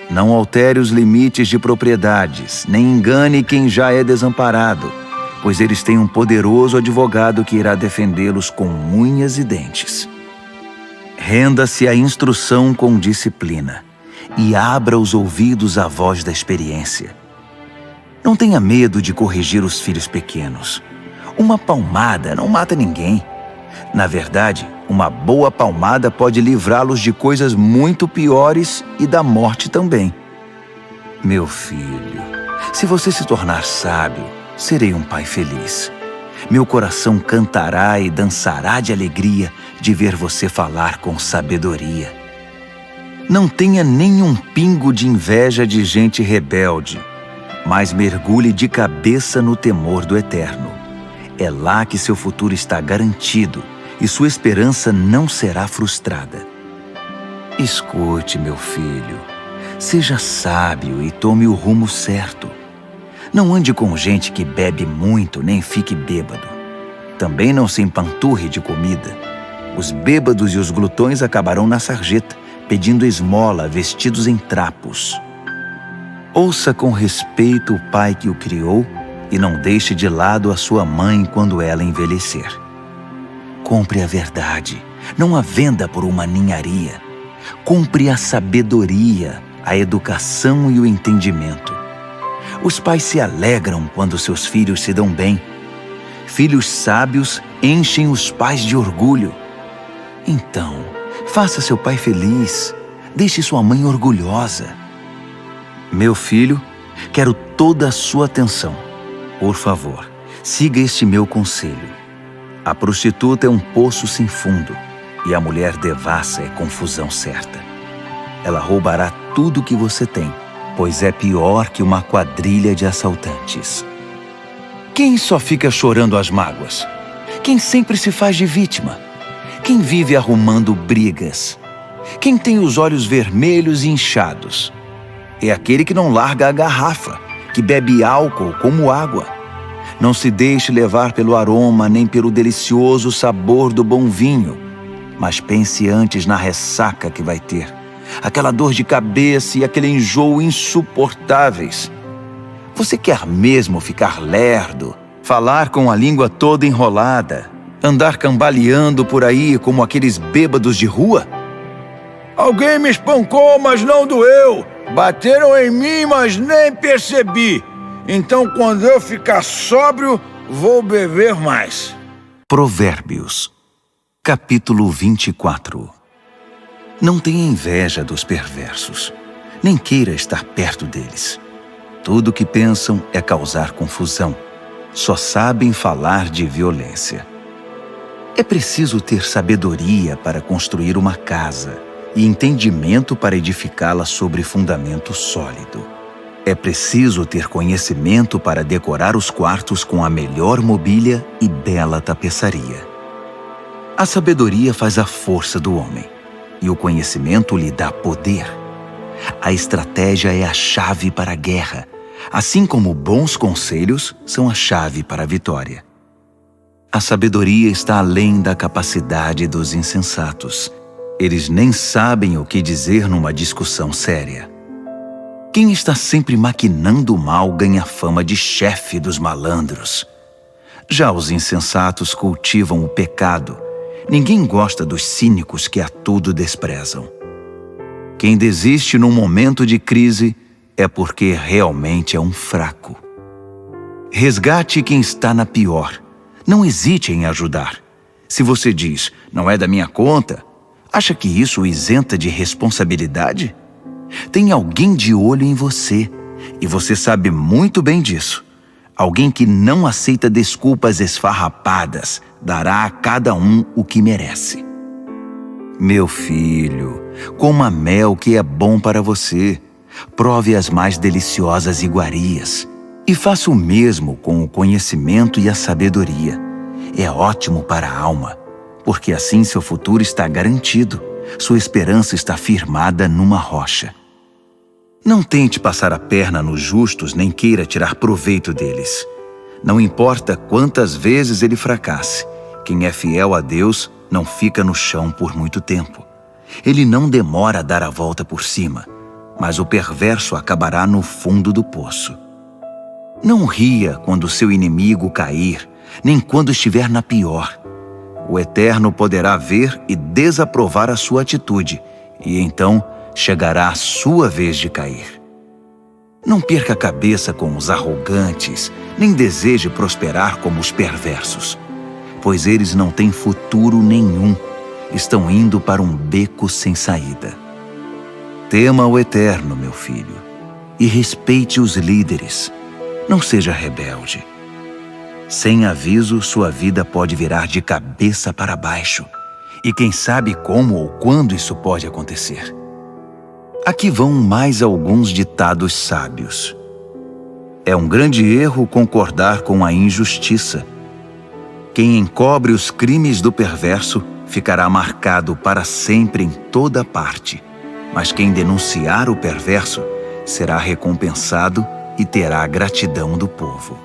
Não altere os limites de propriedades, nem engane quem já é desamparado, pois eles têm um poderoso advogado que irá defendê-los com unhas e dentes. Renda-se à instrução com disciplina e abra os ouvidos à voz da experiência. Não tenha medo de corrigir os filhos pequenos. Uma palmada não mata ninguém. Na verdade, uma boa palmada pode livrá-los de coisas muito piores e da morte também. Meu filho, se você se tornar sábio, serei um pai feliz. Meu coração cantará e dançará de alegria de ver você falar com sabedoria. Não tenha nenhum pingo de inveja de gente rebelde, mas mergulhe de cabeça no temor do Eterno. É lá que seu futuro está garantido e sua esperança não será frustrada. Escute, meu filho, seja sábio e tome o rumo certo. Não ande com gente que bebe muito nem fique bêbado. Também não se empanturre de comida. Os bêbados e os glutões acabarão na sarjeta, pedindo esmola vestidos em trapos. Ouça com respeito o pai que o criou e não deixe de lado a sua mãe quando ela envelhecer. Compre a verdade, não a venda por uma ninharia. Compre a sabedoria, a educação e o entendimento. Os pais se alegram quando seus filhos se dão bem. Filhos sábios enchem os pais de orgulho. Então, faça seu pai feliz. Deixe sua mãe orgulhosa. Meu filho, quero toda a sua atenção. Por favor, siga este meu conselho. A prostituta é um poço sem fundo e a mulher devassa é confusão certa. Ela roubará tudo que você tem, pois é pior que uma quadrilha de assaltantes. Quem só fica chorando as mágoas? Quem sempre se faz de vítima? Quem vive arrumando brigas? Quem tem os olhos vermelhos e inchados? É aquele que não larga a garrafa, que bebe álcool como água. Não se deixe levar pelo aroma nem pelo delicioso sabor do bom vinho, mas pense antes na ressaca que vai ter, aquela dor de cabeça e aquele enjoo insuportáveis. Você quer mesmo ficar lerdo, falar com a língua toda enrolada, andar cambaleando por aí como aqueles bêbados de rua? Alguém me espancou, mas não doeu. Bateram em mim, mas nem percebi. Então, quando eu ficar sóbrio, vou beber mais. Provérbios, capítulo 24. Não tenha inveja dos perversos, nem queira estar perto deles. Tudo o que pensam é causar confusão. Só sabem falar de violência. É preciso ter sabedoria para construir uma casa e entendimento para edificá-la sobre fundamento sólido. É preciso ter conhecimento para decorar os quartos com a melhor mobília e bela tapeçaria. A sabedoria faz a força do homem, e o conhecimento lhe dá poder. A estratégia é a chave para a guerra, assim como bons conselhos são a chave para a vitória. A sabedoria está além da capacidade dos insensatos. Eles nem sabem o que dizer numa discussão séria. Quem está sempre maquinando o mal ganha fama de chefe dos malandros. Já os insensatos cultivam o pecado. Ninguém gosta dos cínicos que a tudo desprezam. Quem desiste num momento de crise é porque realmente é um fraco. Resgate quem está na pior. Não hesite em ajudar. Se você diz, não é da minha conta, Acha que isso o isenta de responsabilidade? Tem alguém de olho em você, e você sabe muito bem disso. Alguém que não aceita desculpas esfarrapadas dará a cada um o que merece. Meu filho, coma mel que é bom para você. Prove as mais deliciosas iguarias. E faça o mesmo com o conhecimento e a sabedoria. É ótimo para a alma, porque assim seu futuro está garantido. Sua esperança está firmada numa rocha. Não tente passar a perna nos justos, nem queira tirar proveito deles. Não importa quantas vezes ele fracasse, quem é fiel a Deus não fica no chão por muito tempo. Ele não demora a dar a volta por cima, mas o perverso acabará no fundo do poço. Não ria quando seu inimigo cair, nem quando estiver na pior. O Eterno poderá ver e desaprovar a sua atitude, e então chegará a sua vez de cair. Não perca a cabeça com os arrogantes, nem deseje prosperar como os perversos, pois eles não têm futuro nenhum, estão indo para um beco sem saída. Tema o Eterno, meu filho, e respeite os líderes. Não seja rebelde. Sem aviso, sua vida pode virar de cabeça para baixo, e quem sabe como ou quando isso pode acontecer. Aqui vão mais alguns ditados sábios. É um grande erro concordar com a injustiça. Quem encobre os crimes do perverso ficará marcado para sempre em toda parte, mas quem denunciar o perverso será recompensado e terá a gratidão do povo.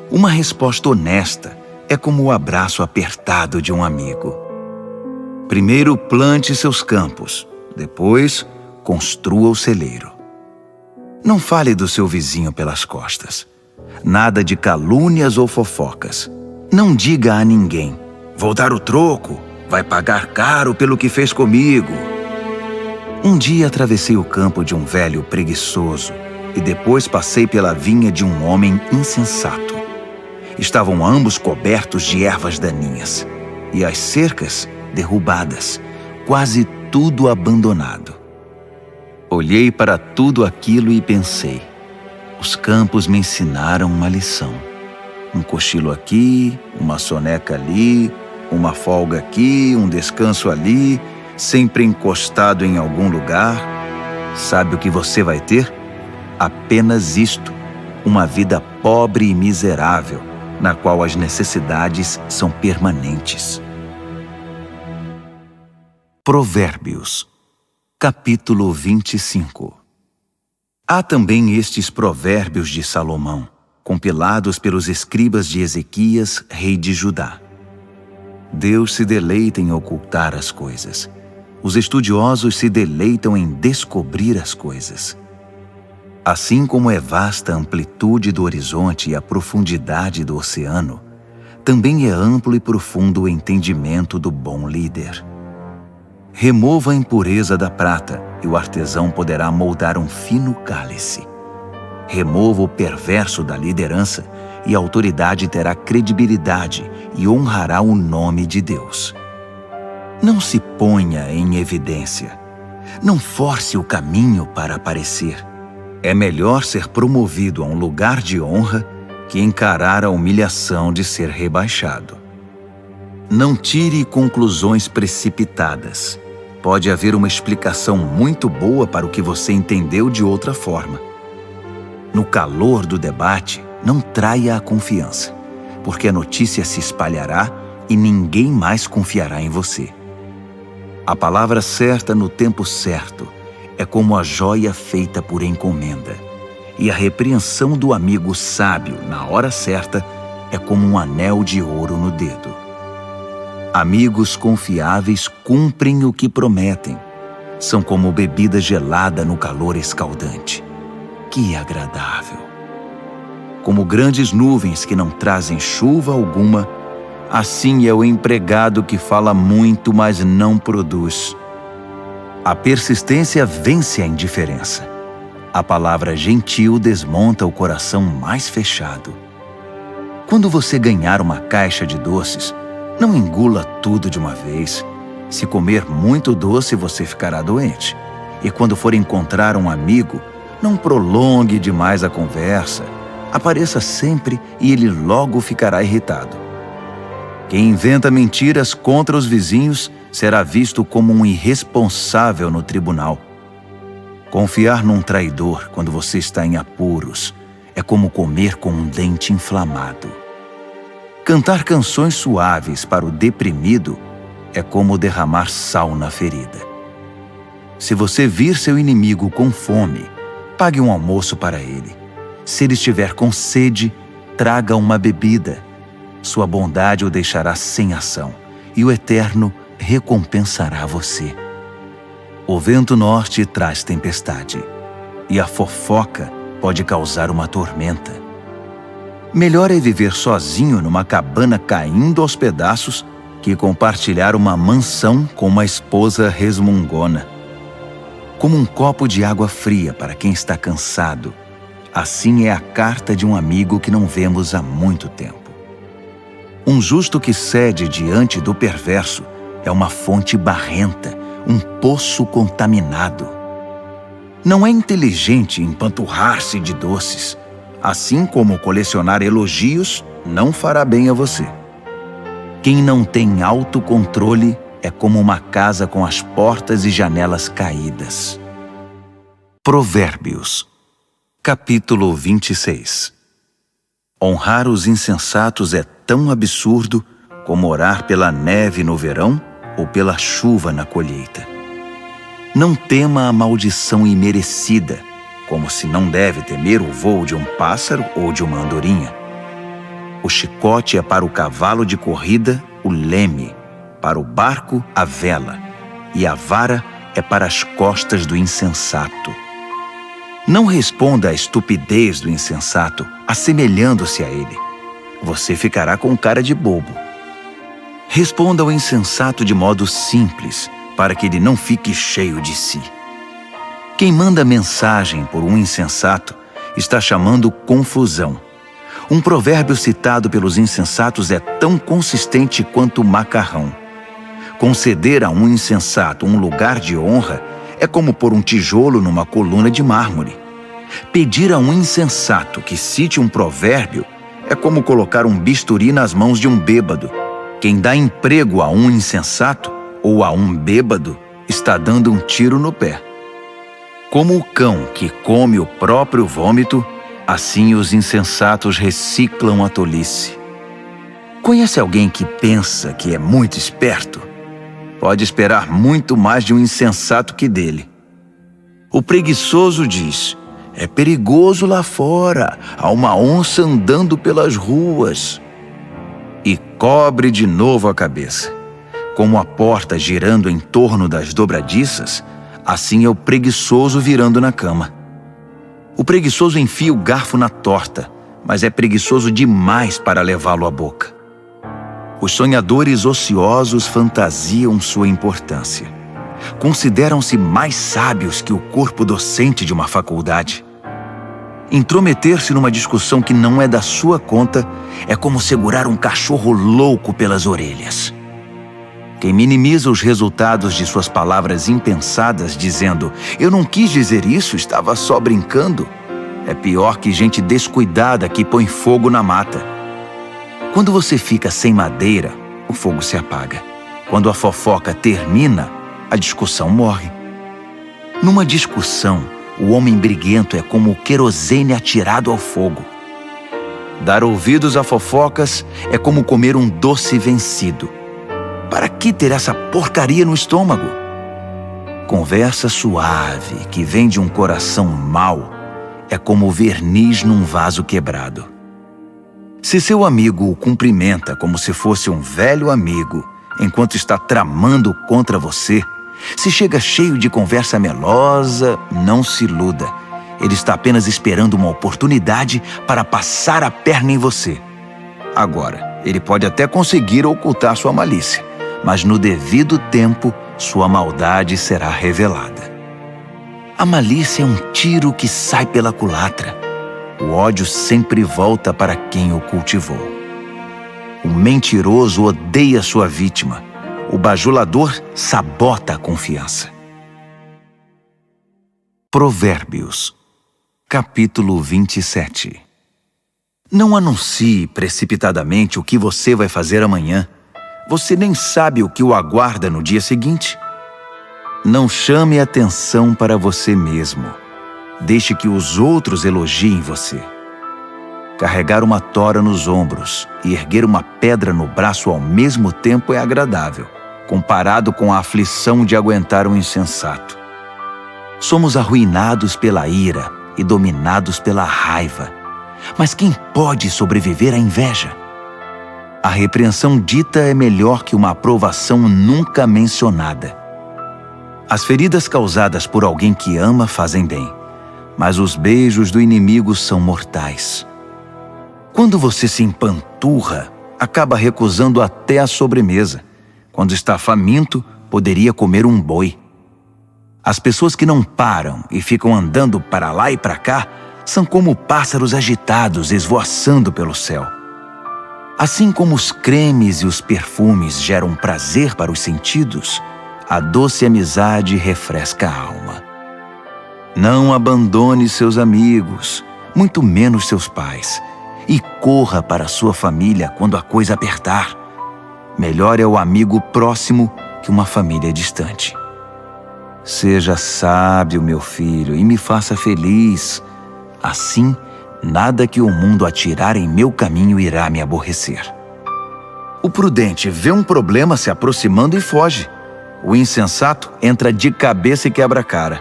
Uma resposta honesta é como o abraço apertado de um amigo. Primeiro plante seus campos, depois construa o celeiro. Não fale do seu vizinho pelas costas. Nada de calúnias ou fofocas. Não diga a ninguém: vou dar o troco, vai pagar caro pelo que fez comigo. Um dia atravessei o campo de um velho preguiçoso e depois passei pela vinha de um homem insensato. Estavam ambos cobertos de ervas daninhas e as cercas derrubadas, quase tudo abandonado. Olhei para tudo aquilo e pensei: os campos me ensinaram uma lição. Um cochilo aqui, uma soneca ali, uma folga aqui, um descanso ali, sempre encostado em algum lugar. Sabe o que você vai ter? Apenas isto: uma vida pobre e miserável, na qual as necessidades são permanentes. Provérbios, capítulo 25. Há também estes provérbios de Salomão, compilados pelos escribas de Ezequias, rei de Judá. Deus se deleita em ocultar as coisas. Os estudiosos se deleitam em descobrir as coisas. Assim como é vasta a amplitude do horizonte e a profundidade do oceano, também é amplo e profundo o entendimento do bom líder. Remova a impureza da prata, e o artesão poderá moldar um fino cálice. Remova o perverso da liderança, e a autoridade terá credibilidade e honrará o nome de Deus. Não se ponha em evidência. Não force o caminho para aparecer. É melhor ser promovido a um lugar de honra que encarar a humilhação de ser rebaixado. Não tire conclusões precipitadas. Pode haver uma explicação muito boa para o que você entendeu de outra forma. No calor do debate, não traia a confiança, porque a notícia se espalhará e ninguém mais confiará em você. A palavra certa no tempo certo é como a joia feita por encomenda, e a repreensão do amigo sábio na hora certa é como um anel de ouro no dedo. Amigos confiáveis cumprem o que prometem. São como bebida gelada no calor escaldante. Que agradável! Como grandes nuvens que não trazem chuva alguma, assim é o empregado que fala muito, mas não produz. A persistência vence a indiferença. A palavra gentil desmonta o coração mais fechado. Quando você ganhar uma caixa de doces, não engula tudo de uma vez. Se comer muito doce, você ficará doente. E quando for encontrar um amigo, não prolongue demais a conversa. Apareça sempre e ele logo ficará irritado. Quem inventa mentiras contra os vizinhos será visto como um irresponsável no tribunal. Confiar num traidor quando você está em apuros é como comer com um dente inflamado. Cantar canções suaves para o deprimido é como derramar sal na ferida. Se você vir seu inimigo com fome, pague um almoço para ele. Se ele estiver com sede, traga uma bebida. Sua bondade o deixará sem ação, e o Eterno recompensará você. O vento norte traz tempestade, e a fofoca pode causar uma tormenta. Melhor é viver sozinho numa cabana caindo aos pedaços que compartilhar uma mansão com uma esposa resmungona. Como um copo de água fria para quem está cansado, assim é a carta de um amigo que não vemos há muito tempo. Um justo que cede diante do perverso é uma fonte barrenta, um poço contaminado. Não é inteligente empanturrar-se de doces, assim como colecionar elogios não fará bem a você. Quem não tem autocontrole é como uma casa com as portas e janelas caídas. Provérbios, capítulo 26. Honrar os insensatos é tão absurdo como orar pela neve no verão ou pela chuva na colheita. Não tema a maldição imerecida, como se não deve temer o voo de um pássaro ou de uma andorinha. O chicote é para o cavalo de corrida o leme, para o barco a vela, e a vara é para as costas do insensato. Não responda à estupidez do insensato, assemelhando-se a ele. Você ficará com cara de bobo. Responda ao insensato de modo simples, para que ele não fique cheio de si. Quem manda mensagem por um insensato está chamando confusão. Um provérbio citado pelos insensatos é tão consistente quanto o macarrão. Conceder a um insensato um lugar de honra é como pôr um tijolo numa coluna de mármore. Pedir a um insensato que cite um provérbio é como colocar um bisturi nas mãos de um bêbado. Quem dá emprego a um insensato ou a um bêbado está dando um tiro no pé. Como o cão que come o próprio vômito, assim os insensatos reciclam a tolice. Conhece alguém que pensa que é muito esperto? Pode esperar muito mais de um insensato que dele. O preguiçoso diz: é perigoso lá fora, há uma onça andando pelas ruas. E cobre de novo a cabeça. Como a porta girando em torno das dobradiças, assim é o preguiçoso virando na cama. O preguiçoso enfia o garfo na torta, mas é preguiçoso demais para levá-lo à boca. Os sonhadores ociosos fantasiam sua importância. Consideram-se mais sábios que o corpo docente de uma faculdade. Intrometer-se numa discussão que não é da sua conta é como segurar um cachorro louco pelas orelhas. Quem minimiza os resultados de suas palavras impensadas, dizendo: eu não quis dizer isso, estava só brincando, é pior que gente descuidada que põe fogo na mata. Quando você fica sem madeira, o fogo se apaga. Quando a fofoca termina, a discussão morre. Numa discussão, o homem briguento é como o querosene atirado ao fogo. Dar ouvidos a fofocas é como comer um doce vencido. Para que ter essa porcaria no estômago? Conversa suave que vem de um coração mau é como verniz num vaso quebrado. Se seu amigo o cumprimenta como se fosse um velho amigo, enquanto está tramando contra você, se chega cheio de conversa melosa, não se iluda. Ele está apenas esperando uma oportunidade para passar a perna em você. Agora, ele pode até conseguir ocultar sua malícia, mas no devido tempo, sua maldade será revelada. A malícia é um tiro que sai pela culatra. O ódio sempre volta para quem o cultivou. O mentiroso odeia sua vítima. O bajulador sabota a confiança. Provérbios, capítulo 27. Não anuncie precipitadamente o que você vai fazer amanhã. Você nem sabe o que o aguarda no dia seguinte. Não chame atenção para você mesmo. Deixe que os outros elogiem você. Carregar uma tora nos ombros e erguer uma pedra no braço ao mesmo tempo é agradável, comparado com a aflição de aguentar um insensato. Somos arruinados pela ira e dominados pela raiva. Mas quem pode sobreviver à inveja? A repreensão dita é melhor que uma aprovação nunca mencionada. As feridas causadas por alguém que ama fazem bem, mas os beijos do inimigo são mortais. Quando você se empanturra, acaba recusando até a sobremesa. Quando está faminto, poderia comer um boi. As pessoas que não param e ficam andando para lá e para cá são como pássaros agitados esvoaçando pelo céu. Assim como os cremes e os perfumes geram prazer para os sentidos, a doce amizade refresca a alma. Não abandone seus amigos, muito menos seus pais, e corra para sua família quando a coisa apertar. Melhor é o amigo próximo que uma família distante. Seja sábio, meu filho, e me faça feliz. Assim, nada que o mundo atirar em meu caminho irá me aborrecer. O prudente vê um problema se aproximando e foge. O insensato entra de cabeça e quebra a cara.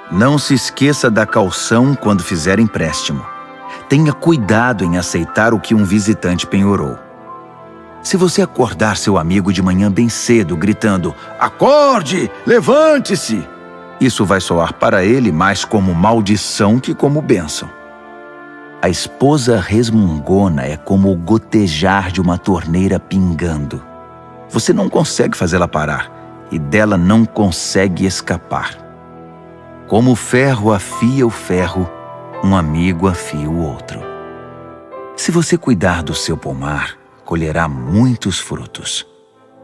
Não se esqueça da caução quando fizer empréstimo. Tenha cuidado em aceitar o que um visitante penhorou. Se você acordar seu amigo de manhã bem cedo, gritando, "Acorde! Levante-se!", isso vai soar para ele mais como maldição que como bênção. A esposa resmungona é como o gotejar de uma torneira pingando. Você não consegue fazê-la parar e dela não consegue escapar. Como o ferro afia o ferro, um amigo afia o outro. Se você cuidar do seu pomar, colherá muitos frutos.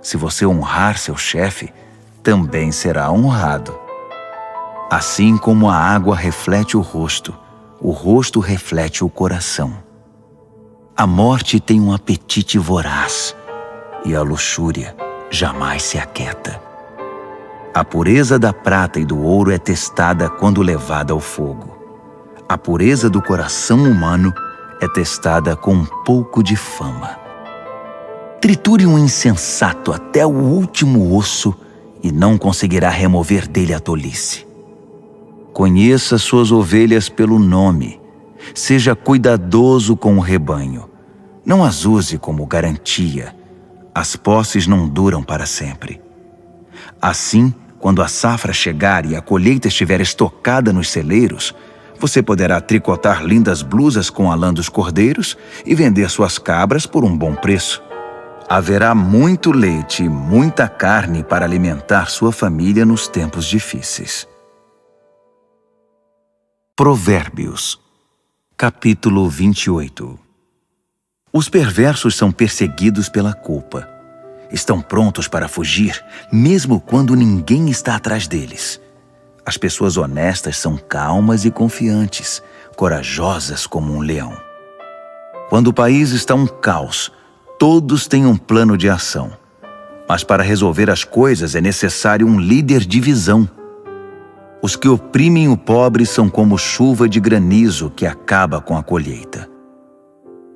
Se você honrar seu chefe, também será honrado. Assim como a água reflete o rosto reflete o coração. A morte tem um apetite voraz e a luxúria jamais se aquieta. A pureza da prata e do ouro é testada quando levada ao fogo. A pureza do coração humano é testada com um pouco de fama. Triture um insensato até o último osso e não conseguirá remover dele a tolice. Conheça suas ovelhas pelo nome. Seja cuidadoso com o rebanho. Não as use como garantia. As posses não duram para sempre. Assim, quando a safra chegar e a colheita estiver estocada nos celeiros, você poderá tricotar lindas blusas com a lã dos cordeiros e vender suas cabras por um bom preço. Haverá muito leite e muita carne para alimentar sua família nos tempos difíceis. Provérbios, capítulo 28. Os perversos são perseguidos pela culpa. Estão prontos para fugir, mesmo quando ninguém está atrás deles. As pessoas honestas são calmas e confiantes, corajosas como um leão. Quando o país está um caos, todos têm um plano de ação. Mas para resolver as coisas é necessário um líder de visão. Os que oprimem o pobre são como chuva de granizo que acaba com a colheita.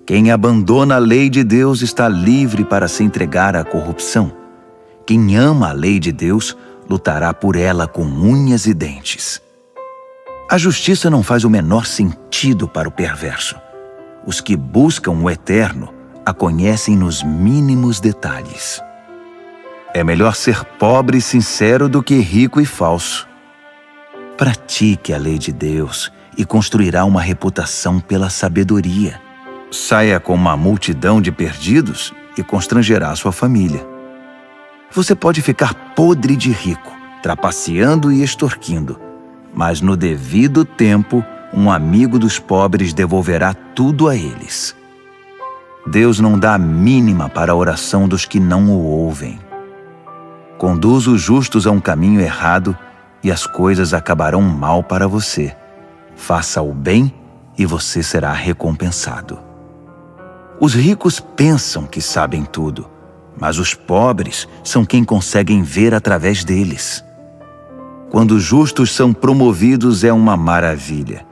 Quem abandona a lei de Deus está livre para se entregar à corrupção. Quem ama a lei de Deus lutará por ela com unhas e dentes. A justiça não faz o menor sentido para o perverso. Os que buscam o eterno a conhecem nos mínimos detalhes. É melhor ser pobre e sincero do que rico e falso. Pratique a lei de Deus e construirá uma reputação pela sabedoria. Saia com uma multidão de perdidos e constrangerá sua família. Você pode ficar podre de rico, trapaceando e extorquindo, mas no devido tempo, um amigo dos pobres devolverá tudo a eles. Deus não dá a mínima para a oração dos que não o ouvem. Conduz os justos a um caminho errado e as coisas acabarão mal para você. Faça o bem e você será recompensado. Os ricos pensam que sabem tudo, mas os pobres são quem conseguem ver através deles. Quando os justos são promovidos é uma maravilha,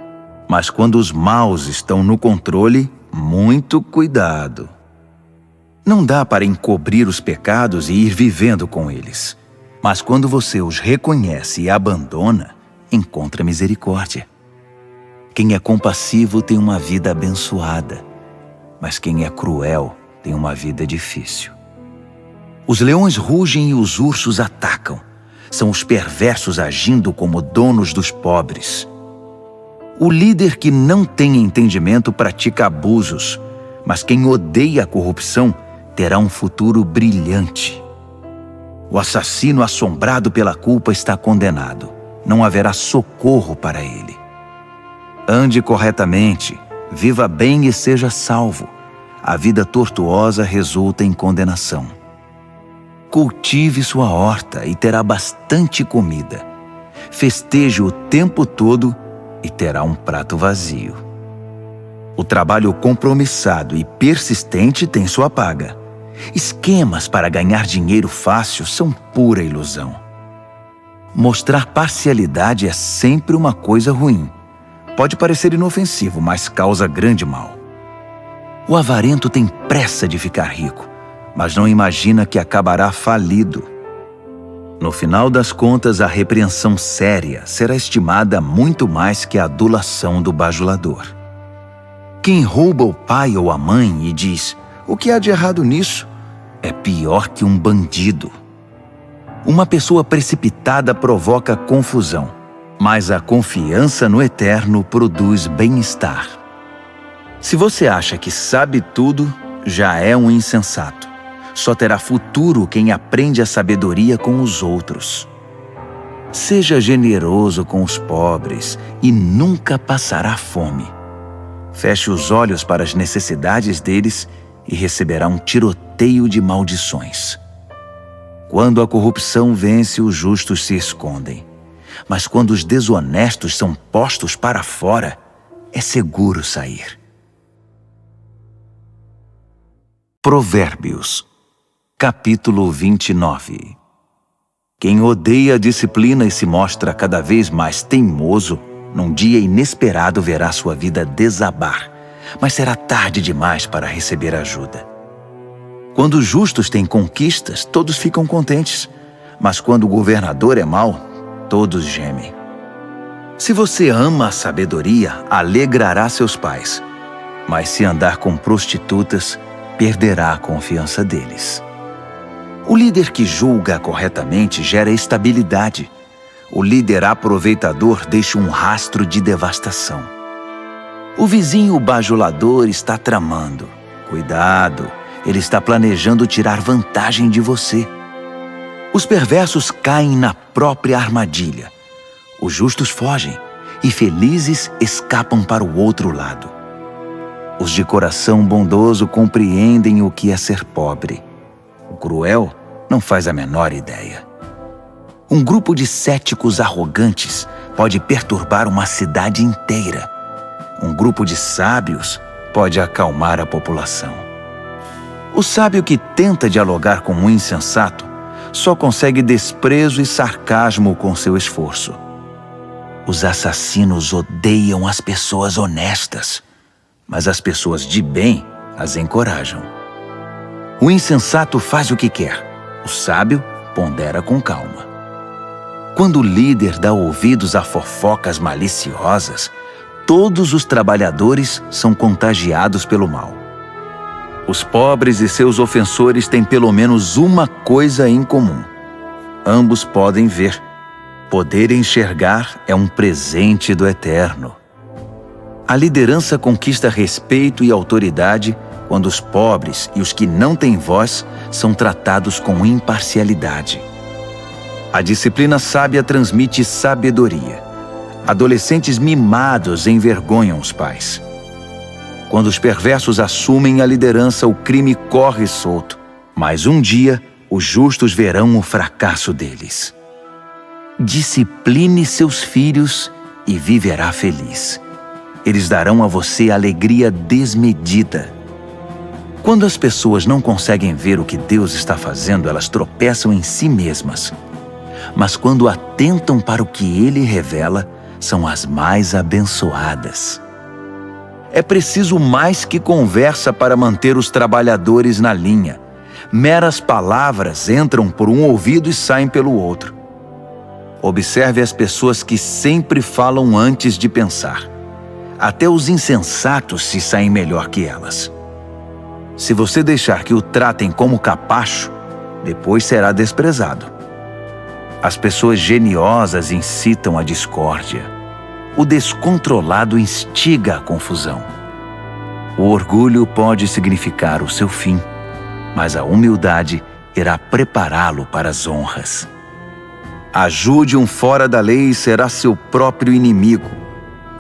mas quando os maus estão no controle, muito cuidado. Não dá para encobrir os pecados e ir vivendo com eles, mas quando você os reconhece e abandona, encontra misericórdia. Quem é compassivo tem uma vida abençoada, mas quem é cruel tem uma vida difícil. Os leões rugem e os ursos atacam. São os perversos agindo como donos dos pobres. O líder que não tem entendimento pratica abusos, mas quem odeia a corrupção terá um futuro brilhante. O assassino assombrado pela culpa está condenado. Não haverá socorro para ele. Ande corretamente, viva bem e seja salvo. A vida tortuosa resulta em condenação. Cultive sua horta e terá bastante comida. Festeje o tempo todo e terá um prato vazio. O trabalho compromissado e persistente tem sua paga. Esquemas para ganhar dinheiro fácil são pura ilusão. Mostrar parcialidade é sempre uma coisa ruim. Pode parecer inofensivo, mas causa grande mal. O avarento tem pressa de ficar rico, mas não imagina que acabará falido. No final das contas, a repreensão séria será estimada muito mais que a adulação do bajulador. Quem rouba o pai ou a mãe e diz: "O que há de errado nisso?", é pior que um bandido. Uma pessoa precipitada provoca confusão, mas a confiança no Eterno produz bem-estar. Se você acha que sabe tudo, já é um insensato. Só terá futuro quem aprende a sabedoria com os outros. Seja generoso com os pobres e nunca passará fome. Feche os olhos para as necessidades deles e receberá um tiroteio de maldições. Quando a corrupção vence, os justos se escondem. Mas quando os desonestos são postos para fora, é seguro sair. Provérbios, capítulo 29. Quem odeia a disciplina e se mostra cada vez mais teimoso, num dia inesperado verá sua vida desabar, mas será tarde demais para receber ajuda. Quando os justos têm conquistas, todos ficam contentes, mas quando o governador é mau, todos gemem. Se você ama a sabedoria, alegrará seus pais, mas se andar com prostitutas, perderá a confiança deles. O líder que julga corretamente gera estabilidade. O líder aproveitador deixa um rastro de devastação. O vizinho bajulador está tramando. Cuidado, ele está planejando tirar vantagem de você. Os perversos caem na própria armadilha. Os justos fogem e felizes escapam para o outro lado. Os de coração bondoso compreendem o que é ser pobre. O cruel não faz a menor ideia. Um grupo de céticos arrogantes pode perturbar uma cidade inteira. Um grupo de sábios pode acalmar a população. O sábio que tenta dialogar com um insensato só consegue desprezo e sarcasmo com seu esforço. Os assassinos odeiam as pessoas honestas, mas as pessoas de bem as encorajam. O insensato faz o que quer, o sábio pondera com calma. Quando o líder dá ouvidos a fofocas maliciosas, todos os trabalhadores são contagiados pelo mal. Os pobres e seus ofensores têm pelo menos uma coisa em comum. Ambos podem ver. Poder enxergar é um presente do Eterno. A liderança conquista respeito e autoridade quando os pobres e os que não têm voz são tratados com imparcialidade. A disciplina sábia transmite sabedoria. Adolescentes mimados envergonham os pais. Quando os perversos assumem a liderança, o crime corre solto. Mas um dia, os justos verão o fracasso deles. Discipline seus filhos e viverá feliz. Eles darão a você alegria desmedida. Quando as pessoas não conseguem ver o que Deus está fazendo, elas tropeçam em si mesmas. Mas quando atentam para o que Ele revela, são as mais abençoadas. É preciso mais que conversa para manter os trabalhadores na linha. Meras palavras entram por um ouvido e saem pelo outro. Observe as pessoas que sempre falam antes de pensar. Até os insensatos se saem melhor que elas. Se você deixar que o tratem como capacho, depois será desprezado. As pessoas geniosas incitam a discórdia. O descontrolado instiga a confusão. O orgulho pode significar o seu fim, mas a humildade irá prepará-lo para as honras. Ajude um fora da lei e será seu próprio inimigo.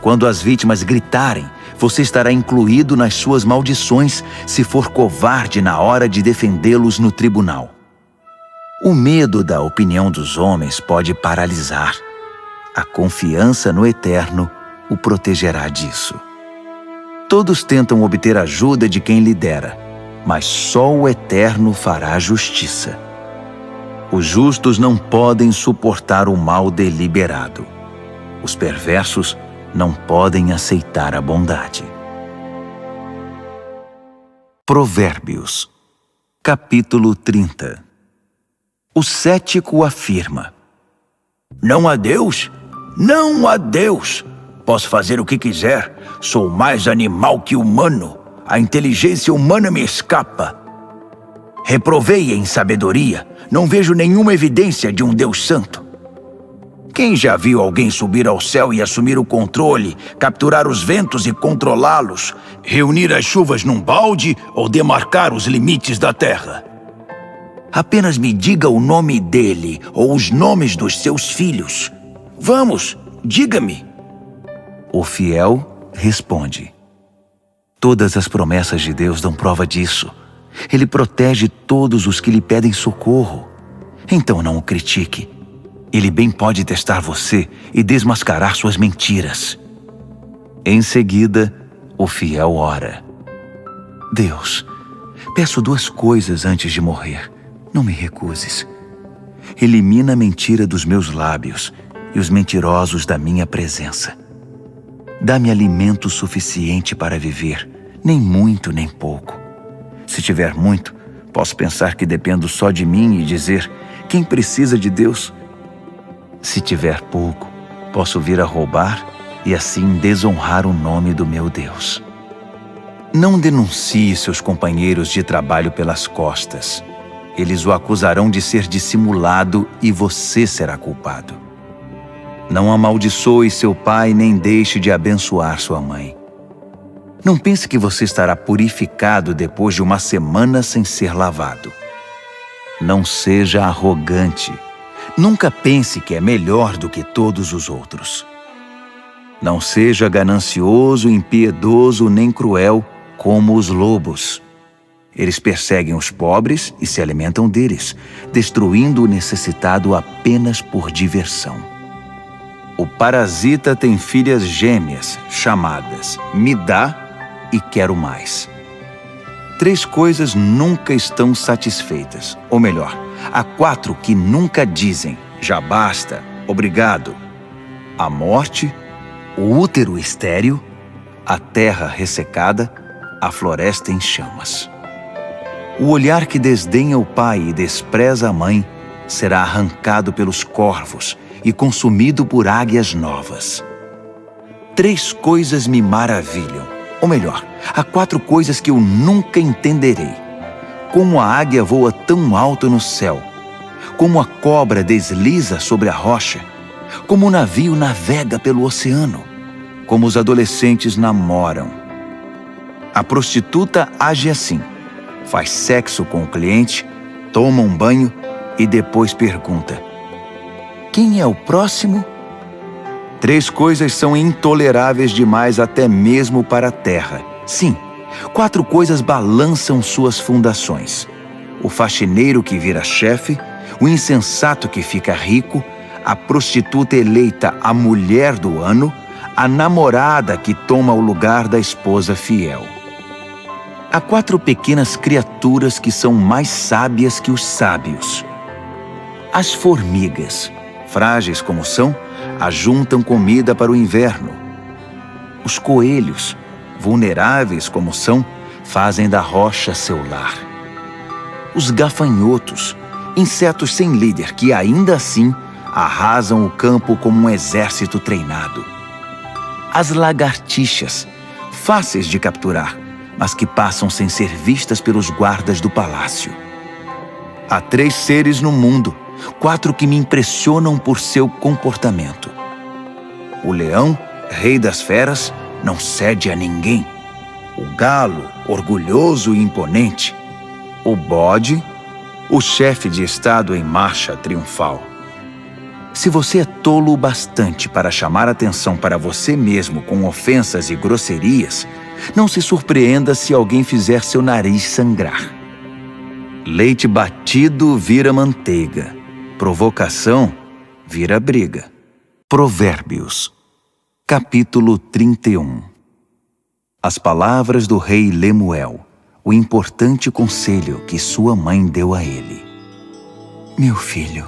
Quando as vítimas gritarem, você estará incluído nas suas maldições se for covarde na hora de defendê-los no tribunal. O medo da opinião dos homens pode paralisar. A confiança no Eterno o protegerá disso. Todos tentam obter ajuda de quem lidera, mas só o Eterno fará justiça. Os justos não podem suportar o mal deliberado. Os perversos não podem aceitar a bondade. Provérbios, capítulo 30. O cético afirma: Não há Deus? Não há Deus! Posso fazer o que quiser. Sou mais animal que humano. A inteligência humana me escapa. Reprovei em sabedoria. Não vejo nenhuma evidência de um Deus santo. Quem já viu alguém subir ao céu e assumir o controle, capturar os ventos e controlá-los, reunir as chuvas num balde ou demarcar os limites da terra? Apenas me diga o nome dele ou os nomes dos seus filhos. Vamos, diga-me. O fiel responde: Todas as promessas de Deus dão prova disso. Ele protege todos os que lhe pedem socorro. Então não o critique. Ele bem pode testar você e desmascarar suas mentiras. Em seguida, o fiel ora: Deus, peço 2 coisas antes de morrer. Não me recuses. Elimina a mentira dos meus lábios e os mentirosos da minha presença. Dá-me alimento suficiente para viver, nem muito nem pouco. Se tiver muito, posso pensar que dependo só de mim e dizer: quem precisa de Deus? Se tiver pouco, posso vir a roubar e assim desonrar o nome do meu Deus. Não denuncie seus companheiros de trabalho pelas costas. Eles o acusarão de ser dissimulado e você será culpado. Não amaldiçoe seu pai nem deixe de abençoar sua mãe. Não pense que você estará purificado depois de uma semana sem ser lavado. Não seja arrogante. Nunca pense que é melhor do que todos os outros. Não seja ganancioso, impiedoso nem cruel como os lobos. Eles perseguem os pobres e se alimentam deles, destruindo o necessitado apenas por diversão. O parasita tem filhas gêmeas, chamadas me dá e quero mais. 3 coisas nunca estão satisfeitas, ou melhor, há 4 que nunca dizem já basta, obrigado: a morte, o útero estéril, a terra ressecada, a floresta em chamas. O olhar que desdenha o pai e despreza a mãe será arrancado pelos corvos e consumido por águias novas. 3 coisas me maravilham, ou melhor, há 4 coisas que eu nunca entenderei. Como a águia voa tão alto no céu, como a cobra desliza sobre a rocha, como o navio navega pelo oceano, como os adolescentes namoram. A prostituta age assim: faz sexo com o cliente, toma um banho e depois pergunta: quem é o próximo? 3 coisas são intoleráveis demais até mesmo para a terra. Sim, 4 coisas balançam suas fundações: o faxineiro que vira chefe, o insensato que fica rico, a prostituta eleita a mulher do ano, a namorada que toma o lugar da esposa fiel. Há 4 pequenas criaturas que são mais sábias que os sábios. As formigas, frágeis como são, ajuntam comida para o inverno. Os coelhos, vulneráveis como são, fazem da rocha seu lar. Os gafanhotos, insetos sem líder que ainda assim arrasam o campo como um exército treinado. As lagartixas, fáceis de capturar, mas que passam sem ser vistas pelos guardas do palácio. Há 3 seres no mundo, 4 que me impressionam por seu comportamento. O leão, rei das feras, não cede a ninguém. O galo, orgulhoso e imponente. O bode, o chefe de estado em marcha triunfal. Se você é tolo o bastante para chamar atenção para você mesmo com ofensas e grosserias, não se surpreenda se alguém fizer seu nariz sangrar. Leite batido vira manteiga. Provocação vira briga. Provérbios, capítulo 31. As palavras do rei Lemuel, o importante conselho que sua mãe deu a ele. Meu filho,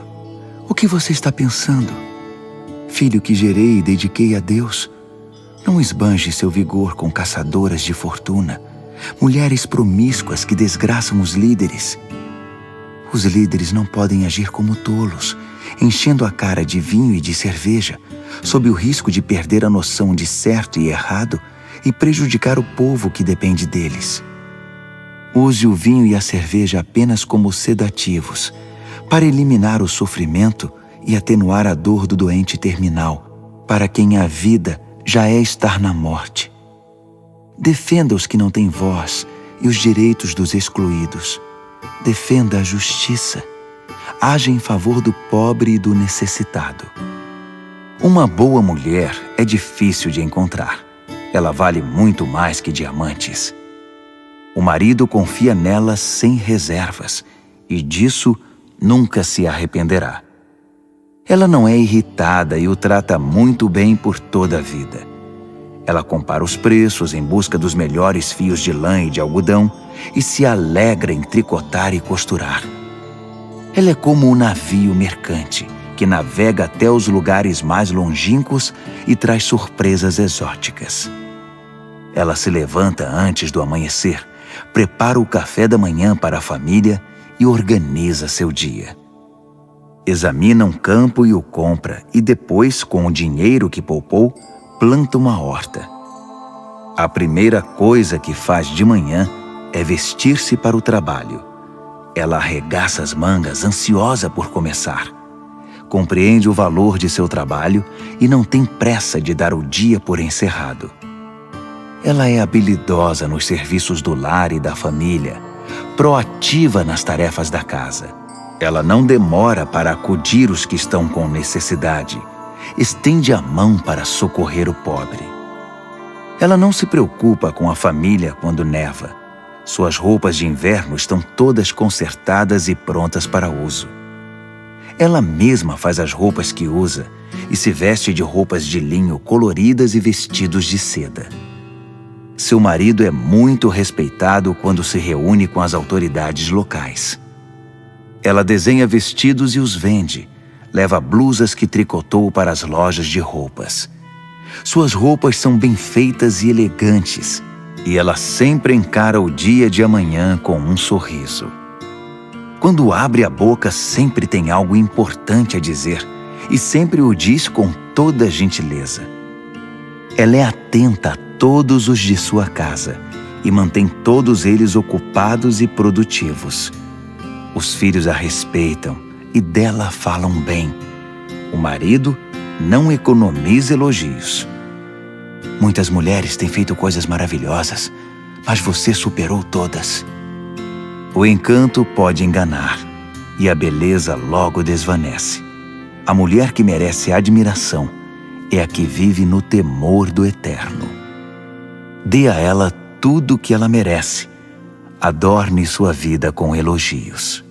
o que você está pensando? Filho que gerei e dediquei a Deus, não esbanje seu vigor com caçadoras de fortuna, mulheres promíscuas que desgraçam os líderes. Os líderes não podem agir como tolos, enchendo a cara de vinho e de cerveja, sob o risco de perder a noção de certo e errado e prejudicar o povo que depende deles. Use o vinho e a cerveja apenas como sedativos, para eliminar o sofrimento e atenuar a dor do doente terminal, para quem a vida já é estar na morte. Defenda os que não têm voz e os direitos dos excluídos. Defenda a justiça. Haja em favor do pobre e do necessitado. Uma boa mulher é difícil de encontrar. Ela vale muito mais que diamantes. O marido confia nela sem reservas e disso nunca se arrependerá. Ela não é irritada e o trata muito bem por toda a vida. Ela compara os preços em busca dos melhores fios de lã e de algodão e se alegra em tricotar e costurar. Ela é como um navio mercante que navega até os lugares mais longínquos e traz surpresas exóticas. Ela se levanta antes do amanhecer, prepara o café da manhã para a família e organiza seu dia. Examina um campo e o compra e depois, com o dinheiro que poupou, planta uma horta. A primeira coisa que faz de manhã é vestir-se para o trabalho. Ela arregaça as mangas, ansiosa por começar. Compreende o valor de seu trabalho e não tem pressa de dar o dia por encerrado. Ela é habilidosa nos serviços do lar e da família, proativa nas tarefas da casa. Ela não demora para acudir os que estão com necessidade. Estende a mão para socorrer o pobre. Ela não se preocupa com a família quando neva. Suas roupas de inverno estão todas consertadas e prontas para uso. Ela mesma faz as roupas que usa e se veste de roupas de linho coloridas e vestidos de seda. Seu marido é muito respeitado quando se reúne com as autoridades locais. Ela desenha vestidos e os vende. Leva blusas que tricotou para as lojas de roupas. Suas roupas são bem feitas e elegantes, e ela sempre encara o dia de amanhã com um sorriso. Quando abre a boca, sempre tem algo importante a dizer, e sempre o diz com toda gentileza. Ela é atenta a todos os de sua casa, e mantém todos eles ocupados e produtivos. Os filhos a respeitam, e dela falam bem. O marido não economiza elogios. Muitas mulheres têm feito coisas maravilhosas, mas você superou todas. O encanto pode enganar, e a beleza logo desvanece. A mulher que merece admiração é a que vive no temor do Eterno. Dê a ela tudo o que ela merece. adorne sua vida com elogios.